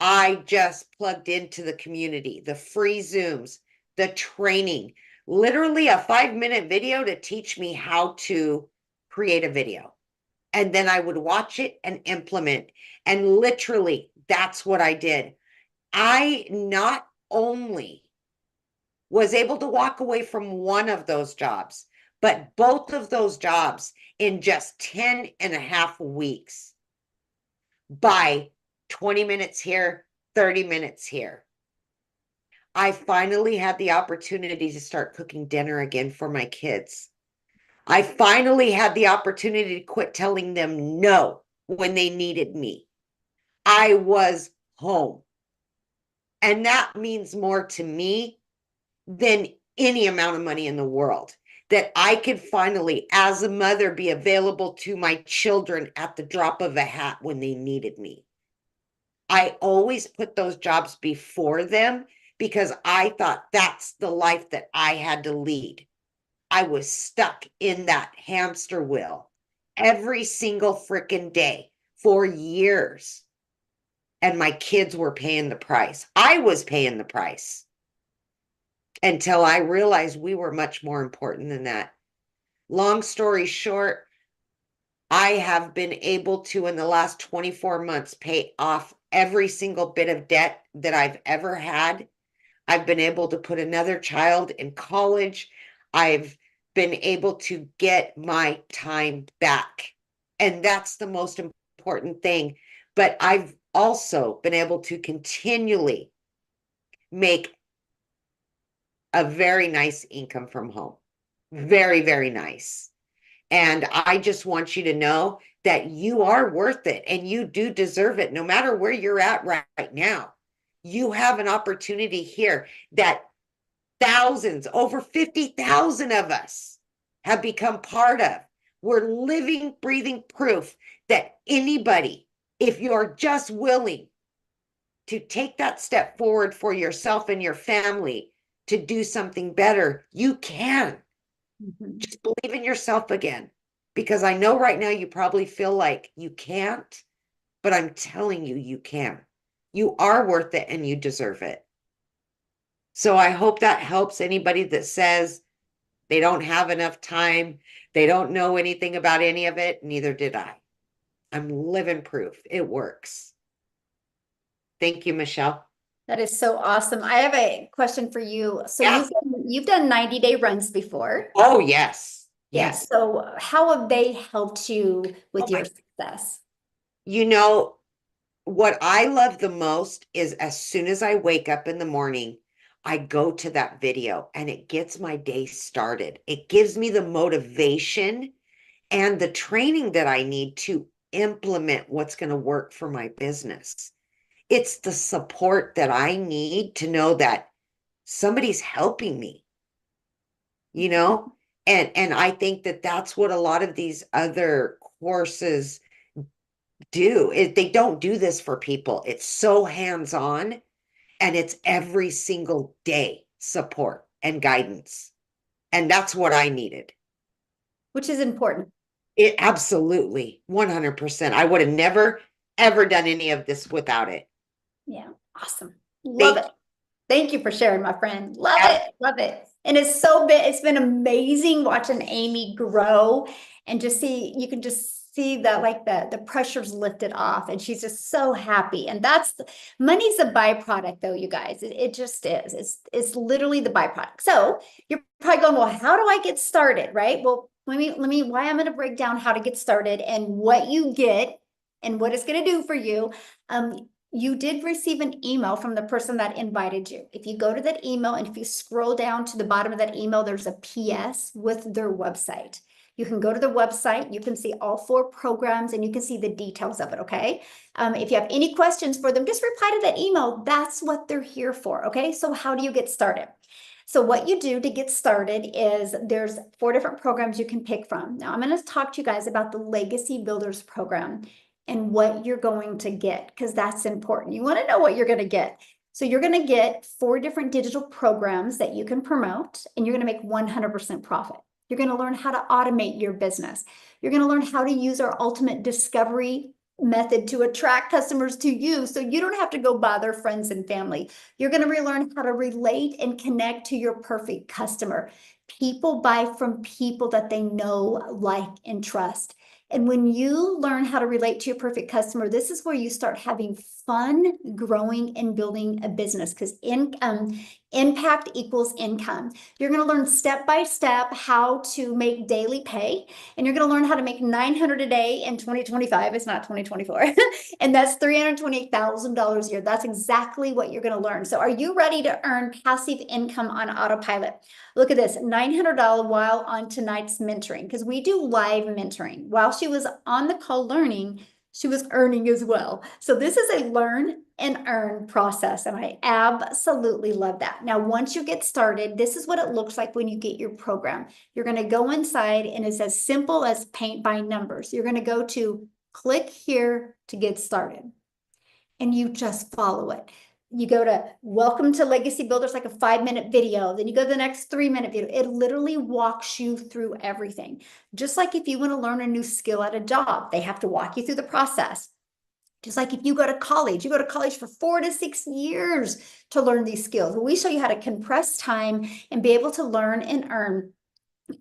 I just plugged into the community, the free Zooms, the training, literally a 5 minute video to teach me how to create a video. And then I would watch it and implement. And literally, that's what I did. I not only was able to walk away from one of those jobs, but both of those jobs in just 10 and a half weeks by 20 minutes here, 30 minutes here. I finally had the opportunity to start cooking dinner again for my kids. I finally had the opportunity to quit telling them no when they needed me. I was home. And that means more to me than any amount of money in the world. That I could finally, as a mother, be available to my children at the drop of a hat when they needed me. I always put those jobs before them because I thought that's the life that I had to lead. I was stuck in that hamster wheel every single freaking day for years. And my kids were paying the price. I was paying the price until I realized we were much more important than that. Long story short, I have been able to, in the last 24 months, pay off every single bit of debt that I've ever had. I've been able to put another child in college. I've been able to get my time back. And that's the most important thing. But I've also been able to continually make a very nice income from home. Very, very nice. And I just want you to know that you are worth it and you do deserve it, no matter where you're at right now. You have an opportunity here that thousands, over 50,000 of us have become part of. We're living, breathing proof that anybody, if you're just willing to take that step forward for yourself and your family to do something better, you can. Mhm. Just believe in yourself again. Because I know right now you probably feel like you can't, but I'm telling you, you can. You are worth it and you deserve it. So I hope that helps anybody that says they don't have enough time, they don't know anything about any of it. Neither did I. I'm living proof it works. Thank you, Michelle. That is so awesome. I have a question for you. So Yes. you've done 90-day runs before. Oh, yes. Yes. Yes. So how have they helped you Oh with my, your success? you know, what I love the most is as soon as I wake up in the morning, I go to that video and it gets my day started. It gives me the motivation and the training that I need to implement what's going to work for my business. It's the support that I need to know that somebody's helping me, you know? And I think that that's what a lot of these other courses do. They don't do this for people. It's so hands-on and it's every single day support and guidance. And that's what I needed. Which is important. It absolutely 100%. I would have never ever done any of this without it. Yeah. Awesome. Love Thank it. Thank you for sharing, my friend. Love you. it. Love it. And it's been amazing watching Amy grow and just see, you can just see that like the pressure's lifted off and she's just so happy. And money's a byproduct though, you guys. It just is. It's literally the byproduct. So you're probably going, well, how do I get started? Right? Well, why I'm going to break down how to get started and what you get and what it's going to do for you. You did receive an email from the person that invited you. If you go to that email and if you scroll down to the bottom of that email, there's a PS with their website. You can go to the website, you can see all 4 programs and you can see the details of it, okay? If you have any questions for them, just reply to that email. That's what they're here for, okay? So how do you get started? So what you do to get started is there's 4 different programs you can pick from. Now I'm going to talk to you guys about the Legacy Builders program and what you're going to get, because that's important. You want to know what you're going to get. So you're going to get 4 different digital programs that you can promote, and you're going to make 100% profit. You're going to learn how to automate your business. You're going to learn how to use our ultimate discovery method to attract customers to you so you don't have to go bother friends and family. You're going to relearn how to relate and connect to your perfect customer. People buy from people that they know, like, and trust. And when you learn how to relate to your perfect customer, this is where you start having fun growing and building a business, because impact equals income. You're going to learn step by step how to make daily pay, and you're going to learn how to make $900 a day in 2025. It's not 2024. And that's $328,000 a year. That's exactly what you're going to learn. So are you ready to earn passive income on autopilot? Look at this, $900 while on tonight's mentoring, because we do live mentoring. While she was on the call learning, she was earning as well. So this is a learn and earn process, and I absolutely love that. Now, once you get started, this is what it looks like when you get your program. You're going to go inside, and it's as simple as paint by numbers. You're going to go to click here to get started, and you just follow it. You go to welcome to Legacy Builders, like a 5-minute video. Then you go to the next 3-minute video. It literally walks you through everything. Just like if you want to learn a new skill at a job, they have to walk you through the process. Just like if you go to college, you go to college for 4 to 6 years to learn these skills. We show you how to compress time and be able to learn and earn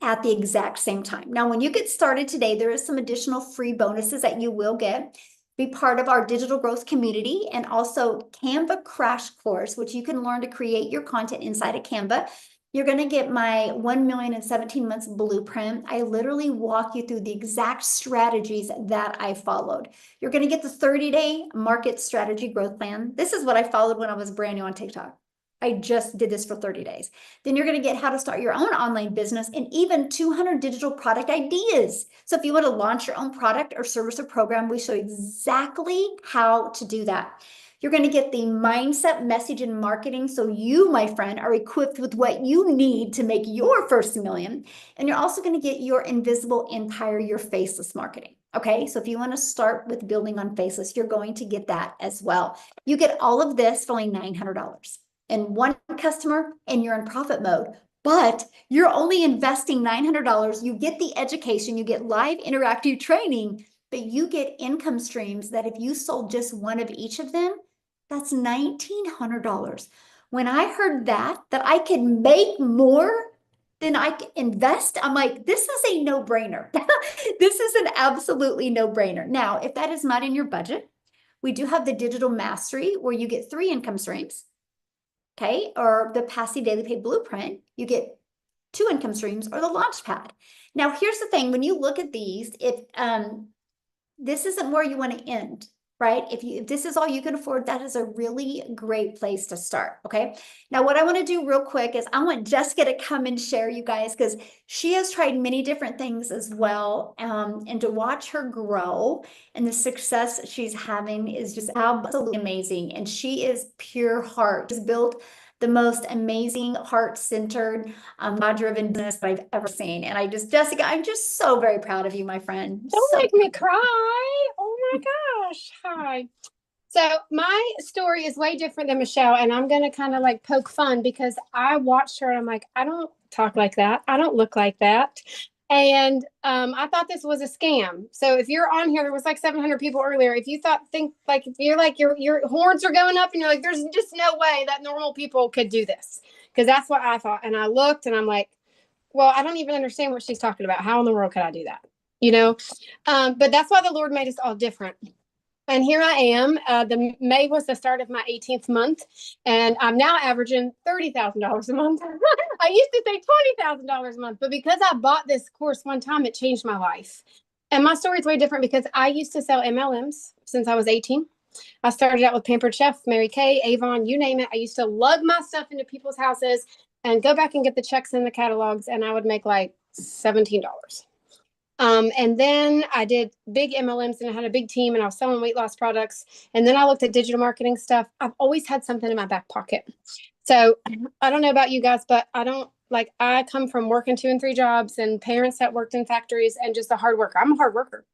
at the exact same time. Now, when you get started today, there is some additional free bonuses that you will get. Be part of our digital growth community, and also Canva crash course, which you can learn to create your content inside of Canva. You're going to get my 1 million in 17 months blueprint. I literally walk you through the exact strategies that I followed. You're going to get the 30-day market strategy growth plan. This is what I followed when I was brand new on TikTok. I just did this for 30 days. Then you're going to get how to start your own online business and even 200 digital product ideas. So if you want to launch your own product or service or program, we show exactly how to do that. You're going to get the mindset, message, and marketing. So you, my friend, are equipped with what you need to make your first million. And you're also going to get your invisible empire, your faceless marketing. Okay, so if you want to start with building on Faceless, you're going to get that as well. You get all of this for only $900. And one customer, and you're in profit mode. but you're only investing $900. You get the education, you get live interactive training, but you get income streams that if you sold just one of each of them, that's $1,900. When I heard that I could make more than I can invest, I'm like, this is a no-brainer. This is an absolutely no-brainer. Now, if that is not in your budget, we do have the digital mastery where you get 3 income streams. Okay, or the Passive Daily Pay Blueprint, you get 2 income streams, or the Launchpad. Now, here's the thing: when you look at these, if this isn't where you want to end, right? If this is all you can afford, that is a really great place to start. Okay. Now, what I want to do real quick is I want Jessica to come and share, you guys, because she has tried many different things as well. And to watch her grow and the success she's having is just absolutely amazing. And she is pure heart. She's built the most amazing heart-centered, God-driven business that I've ever seen. And Jessica, I'm just so very proud of you, my friend. Don't So make me cry. Oh my gosh. Hi. So my story is way different than Michelle, and I'm going to kind of like poke fun because I watched her and I'm like, I don't talk like that. I don't look like that. And I thought this was a scam. So if you're on here, there was like 700 people earlier. If you think like, if you're like, your horns are going up and you're like, there's just no way that normal people could do this. Because that's what I thought. And I looked and I'm like, well, I don't even understand what she's talking about. How in the world could I do that? You know? But that's why the Lord made us all different. And here I am. The May was the start of my 18th month, and I'm now averaging $30,000 a month. I used to say $20,000 a month, but because I bought this course one time, it changed my life. And my story is way different because I used to sell MLMs since I was 18. I started out with Pampered Chef, Mary Kay, Avon, you name it. I used to lug my stuff into people's houses and go back and get the checks in the catalogs, and I would make like $17. And then I did big MLMs and I had a big team and I was selling weight loss products. And then I looked at digital marketing stuff. I've always had something in my back pocket. So I don't know about you guys, but I come from working 2 and 3 jobs and parents that worked in factories and just a hard worker. I'm a hard worker.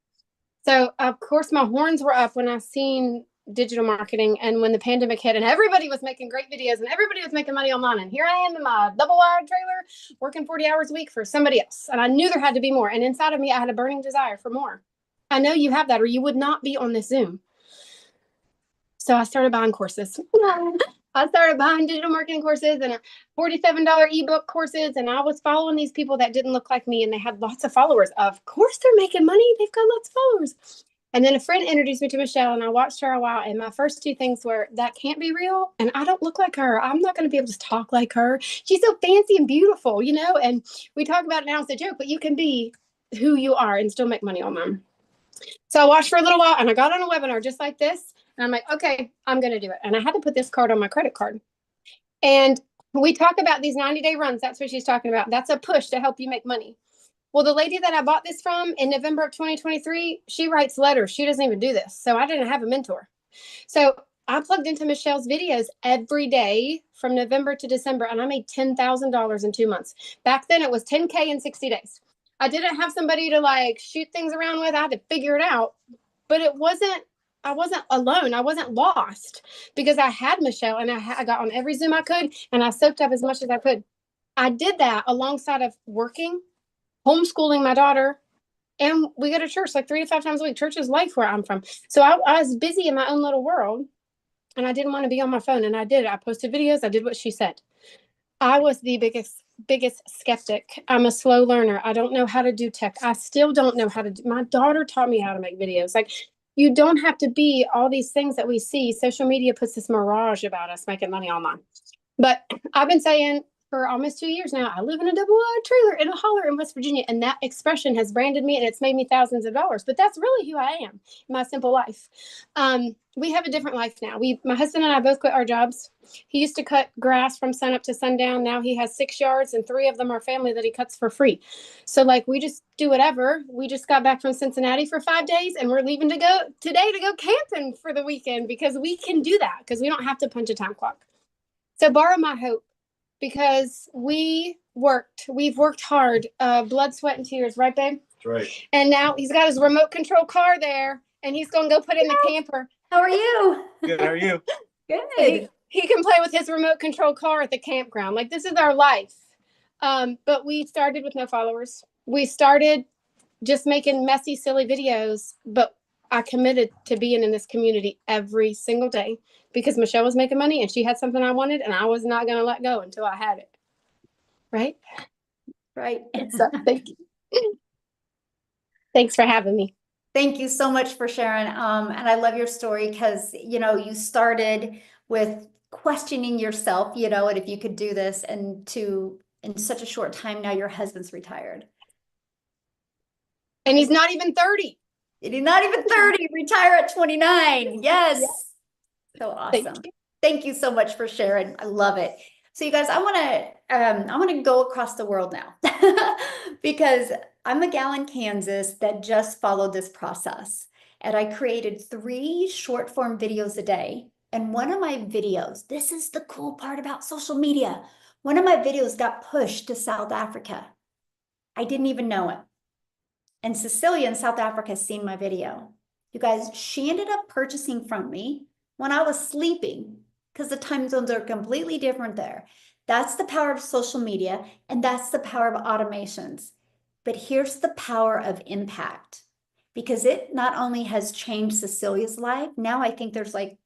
So of course my horns were up when I seen digital marketing and when the pandemic hit and everybody was making great videos and everybody was making money online, and here I am in my double wide trailer working 40 hours a week for somebody else, and I knew there had to be more, and inside of me I had a burning desire for more. I know you have that or you would not be on this Zoom. So I started buying courses. I started buying digital marketing courses and $47 ebook courses, and I was following these people that didn't look like me and they had lots of followers. Of course they're making money, they've got lots of followers. And then a friend introduced me to Michelle, and I watched her a while. And my first 2 things were, that can't be real. And I don't look like her. I'm not going to be able to talk like her. She's so fancy and beautiful, you know, and we talk about it now as a joke, but you can be who you are and still make money online. So I watched for a little while and I got on a webinar just like this. And I'm like, okay, I'm going to do it. And I had to put this card on my credit card. And we talk about these 90-day runs. That's what she's talking about. That's a push to help you make money. Well, the lady that I bought this from in November of 2023, she writes letters. She doesn't even do this. So I didn't have a mentor. So I plugged into Michelle's videos every day from November to December, and I made $10,000 in 2 months. Back then it was 10K in 60 days. I didn't have somebody to like shoot things around with. I had to figure it out, but I wasn't alone. I wasn't lost because I had Michelle, and I got on every Zoom I could, and I soaked up as much as I could. I did that alongside of working, homeschooling my daughter, and we go to church like 3 to 5 times a week. Church is life where I'm from. So I was busy in my own little world, and I didn't want to be on my phone, and I did. I posted videos. I did what she said. I was the biggest skeptic. I'm a slow learner. I don't know how to do tech. I still don't know how to do. My daughter taught me how to make videos. Like, you don't have to be all these things that we see. Social media puts this mirage about us making money online. But I've been saying for almost 2 years now, I live in a double wide trailer in a holler in West Virginia. And that expression has branded me, and it's made me thousands of dollars. But that's really who I am in my simple life. We have a different life now. My husband and I both quit our jobs. He used to cut grass from sun up to sundown. Now he has 6 yards, and 3 of them are family that he cuts for free. So like, we just do whatever. We just got back from Cincinnati for 5 days, and we're leaving today to go camping for the weekend because we can do that because we don't have to punch a time clock. So borrow my hope, because we've worked hard, blood, sweat, and tears, right, babe? That's right. And now he's got his remote control car there, and he's going to go put in the camper. how are you? Good. How are you? Good. He can play with his remote control car at the campground. Like, this is our life. But we started with no followers. We started just making messy, silly videos, but I committed to being in this community every single day because Michelle was making money and she had something I wanted, and I was not going to let go until I had it. Right? Right. So thank you. Thanks for having me. Thank you so much for sharing. And I love your story because, you know, you started with questioning yourself, you know, and if you could do this, and to, in such a short time, now your husband's retired. And he's not even 30. And he's not even 30, retire at 29. Yes. Yes. So Thank awesome. you. Thank you so much for sharing. I love it. So you guys, I want to go across the world now because I'm a gal in Kansas that just followed this process, and I created 3 short form videos a day. And one of my videos, this is the cool part about social media. One of my videos got pushed to South Africa. I didn't even know it. And Cecilia in South Africa has seen my video. You guys, she ended up purchasing from me when I was sleeping, because the time zones are completely different there. That's the power of social media, and that's the power of automations. But here's the power of impact, because it not only has changed Cecilia's life, now I think there's like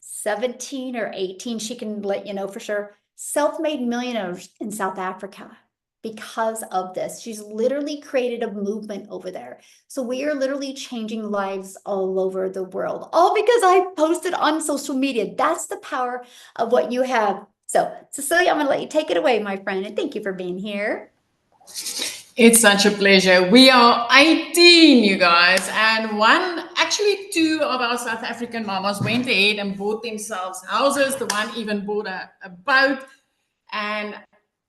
17 or 18, she can let you know for sure, self-made millionaires in South Africa because of this. She's literally created a movement over there. So we are literally changing lives all over the world, all because I posted on social media. That's the power of what you have. So Cecilia, I'm gonna let you take it away, my friend, and thank you for being here. It's such a pleasure. We are 18, you guys, and actually 2 of our South African mamas went ahead and bought themselves houses. The one even bought a boat, and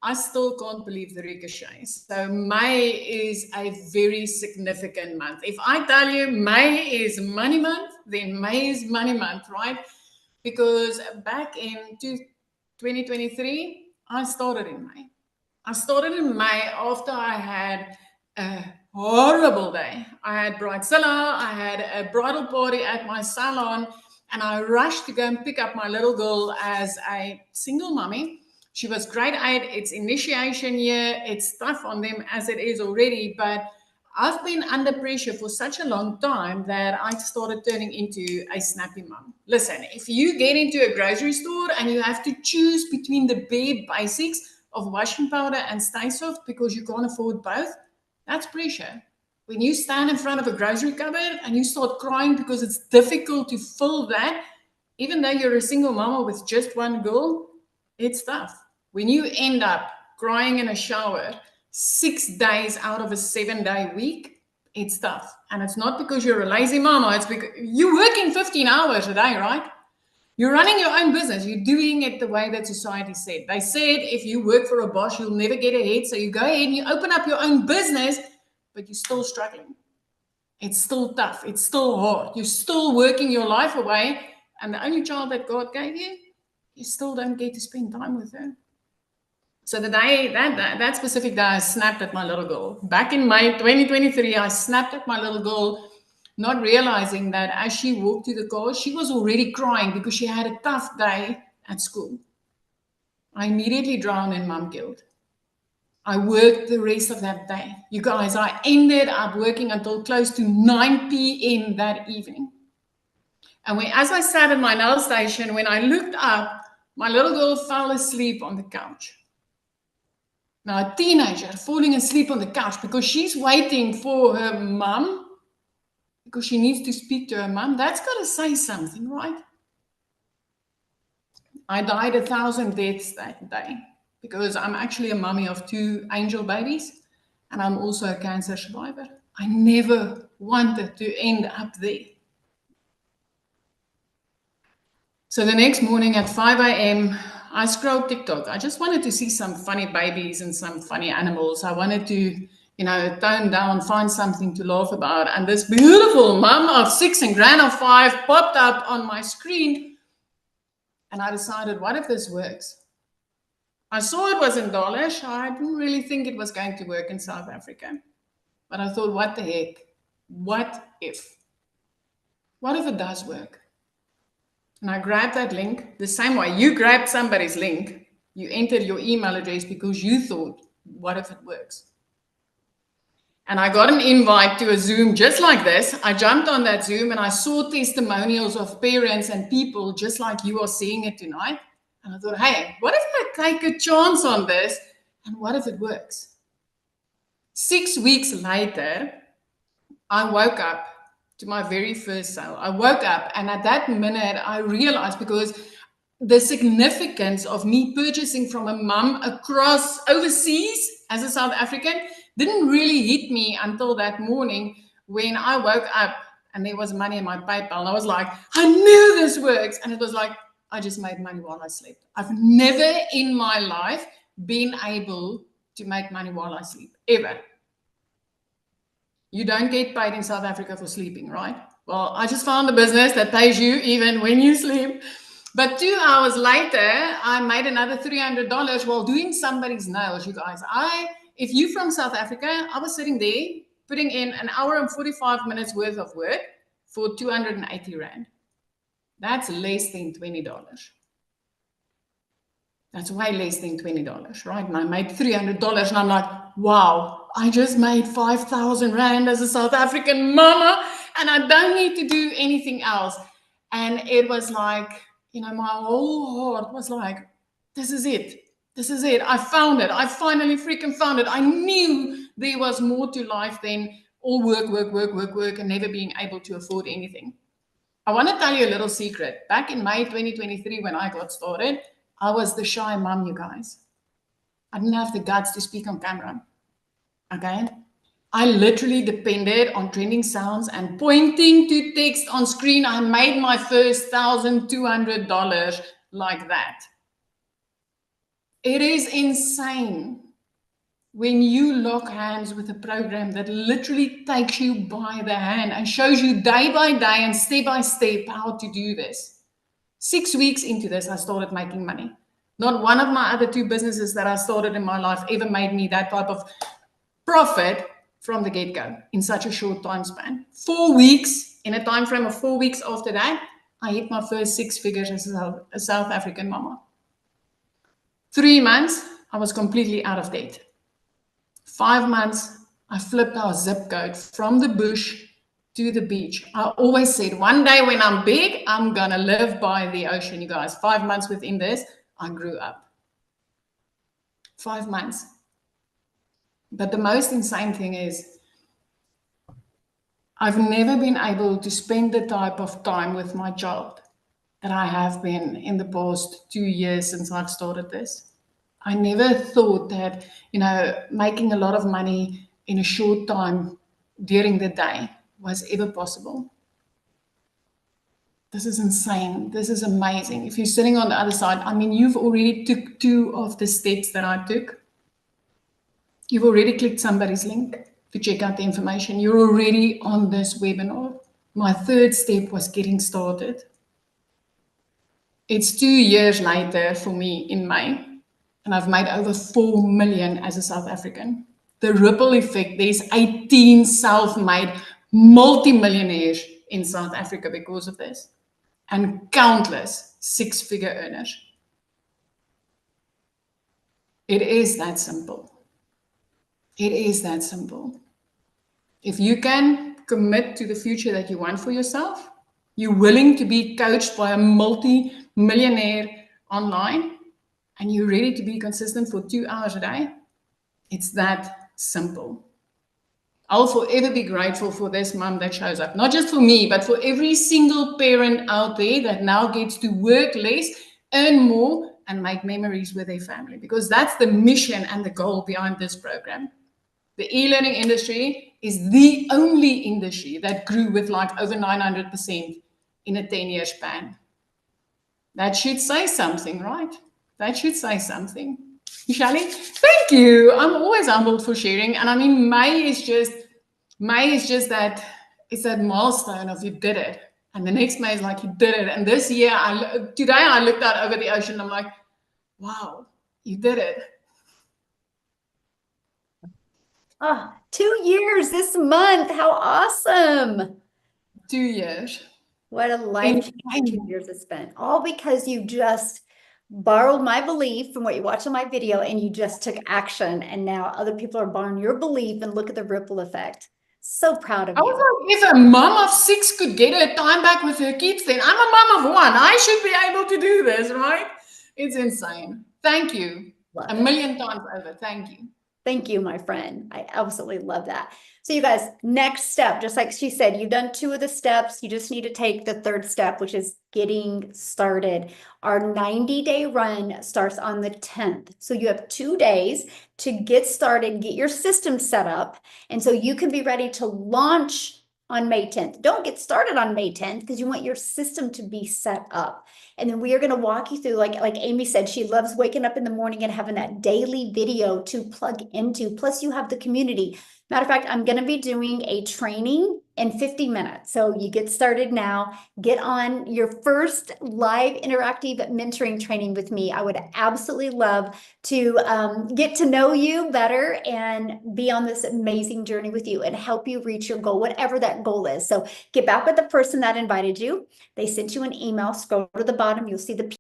I still can't believe the ricochets. So May is a very significant month. If I tell you May is money month, then May is money month, right? Because back in 2023, I started in May. I started in May after I had a horrible day. I had bridezilla, I had a bridal party at my salon, and I rushed to go and pick up my little girl as a single mommy. She was grade 8, it's initiation year, it's tough on them as it is already, but I've been under pressure for such a long time that I started turning into a snappy mom. Listen, if you get into a grocery store and you have to choose between the bare basics of washing powder and Stay Soft because you can't afford both, that's pressure. When you stand in front of a grocery cupboard and you start crying because it's difficult to fill that, even though you're a single mama with just one girl, it's tough. When you end up crying in a shower 6 days out of a 7-day week, it's tough. And it's not because you're a lazy mama, it's because you're working 15 hours a day, right? You're running your own business. You're doing it the way that society said. They said if you work for a boss, you'll never get ahead. So you go ahead and you open up your own business, but you're still struggling. It's still tough. It's still hard. You're still working your life away. And the only child that God gave you, you still don't get to spend time with her. So the day, that specific day, I snapped at my little girl. Back in May 2023, I snapped at my little girl, not realizing that as she walked to the car, she was already crying because she had a tough day at school. I immediately drowned in mom guilt. I worked the rest of that day. You guys, I ended up working until close to 9 p.m. that evening. And as I sat at my nail station, when I looked up, my little girl fell asleep on the couch. Now, a teenager falling asleep on the couch because she's waiting for her mom, because she needs to speak to her mom, that's got to say something, right? I died 1,000 deaths that day because I'm actually a mommy of 2 angel babies, and I'm also a cancer survivor. I never wanted to end up there. So the next morning at 5 a.m., I scrolled TikTok. I just wanted to see some funny babies and some funny animals. I wanted to, tone down, find something to laugh about. And this beautiful mom of 6 and grand of 5 popped up on my screen. And I decided, what if this works? I saw it was in Dalish. I didn't really think it was going to work in South Africa. But I thought, what the heck? What if? What if it does work? And I grabbed that link the same way you grabbed somebody's link. You entered your email address because you thought what if it works? And I got an invite to a Zoom just like this. I jumped on that Zoom and I saw testimonials of parents and people just like you are seeing it tonight. And I thought, hey, what if I take a chance on this? And what if it works? 6 weeks later, I woke up to my very first sale. I woke up and at that minute, I realized, because the significance of me purchasing from a mum across overseas as a South African didn't really hit me until that morning when I woke up and there was money in my PayPal. And I was like, I knew this works. And it was like, I just made money while I slept. I've never in my life been able to make money while I sleep, ever. You don't get paid in South Africa for sleeping, right? Well, I just found a business that pays you even when you sleep. But 2 hours later, I made another $300 while doing somebody's nails, you guys. If you're from South Africa, I was sitting there putting in an hour and 45 minutes worth of work for 280 Rand. That's less than $20. That's way less than $20, right? And I made $300 and I'm like, wow, I just made 5,000 Rand as a South African mama and I don't need to do anything else. And it was like, my whole heart was like, this is it. This is it. I found it. I finally freaking found it. I knew there was more to life than all work, and never being able to afford anything. I want to tell you a little secret. Back in May 2023, when I got started, I was the shy mom, you guys. I didn't have the guts to speak on camera. Okay? I literally depended on trending sounds and pointing to text on screen. I made my first $1,200 like that. It is insane when you lock hands with a program that literally takes you by the hand and shows you day by day and step by step how to do this. 6 weeks into this, I started making money. Not one of my other 2 businesses that I started in my life ever made me that type of profit from the get-go in such a short time span. 4 weeks, in a time frame of 4 weeks after that, I hit my first 6 figures as a South African mama. 3 months, I was completely out of debt. 5 months, I flipped our zip code from the bush to the beach. I always said, one day when I'm big, I'm gonna live by the ocean, you guys. 5 months within this, I grew up. 5 months. But the most insane thing is, I've never been able to spend the type of time with my child that I have been in the past 2 years since I've started this. I never thought that, making a lot of money in a short time during the day was ever possible. This is insane. This is amazing. If you're sitting on the other side, you've already took 2 of the steps that I took. You've already clicked somebody's link to check out the information. You're already on this webinar. My 3rd step was getting started. It's 2 years later for me in May, and I've made over 4 million as a South African. The ripple effect, there's 18 self-made multi-millionaires in South Africa because of this, and countless 6-figure earners. It is that simple. It is that simple. If you can commit to the future that you want for yourself, you're willing to be coached by a multi-millionaire online, and you're ready to be consistent for 2 hours a day, it's that simple. I'll forever be grateful for this mom that shows up, not just for me, but for every single parent out there that now gets to work less, earn more, and make memories with their family, because that's the mission and the goal behind this program. The e-learning industry is the only industry that grew with over 900% in a 10-year span. That should say something, right? That should say something. Shally, thank you. I'm always humbled for sharing. And May is just that, it's that milestone of you did it. And the next May is like, you did it. And this year, today I looked out over the ocean. I'm like, wow, you did it. Oh, 2 years this month. How awesome. 2 years. What a life 2 years it's been. All because you just borrowed my belief from what you watched on my video and you just took action. And now other people are borrowing your belief and look at the ripple effect. So proud of I was you. like, if a mom of 6 could get her time back with her kids, then I'm a mom of 1. I should be able to do this, right? It's insane. Thank you. Love A it. million times over. Thank you. Thank you, my friend. I absolutely love that. So you guys, next step, just like she said, you've done 2 of the steps. You just need to take the 3rd step, which is getting started. Our 90-day run starts on the 10th. So you have 2 days to get started, get your system set up. And so you can be ready to launch on May 10th. Don't get started on May 10th because you want your system to be set up. And then we are going to walk you through, like Amy said, she loves waking up in the morning and having that daily video to plug into. Plus you have the community. Matter of fact, I'm going to be doing a training in 50 minutes. So you get started now, get on your first live interactive mentoring training with me. I would absolutely love to get to know you better and be on this amazing journey with you and help you reach your goal, whatever that goal is. So get back with the person that invited you. They sent you an email, scroll to the bottom, you'll see the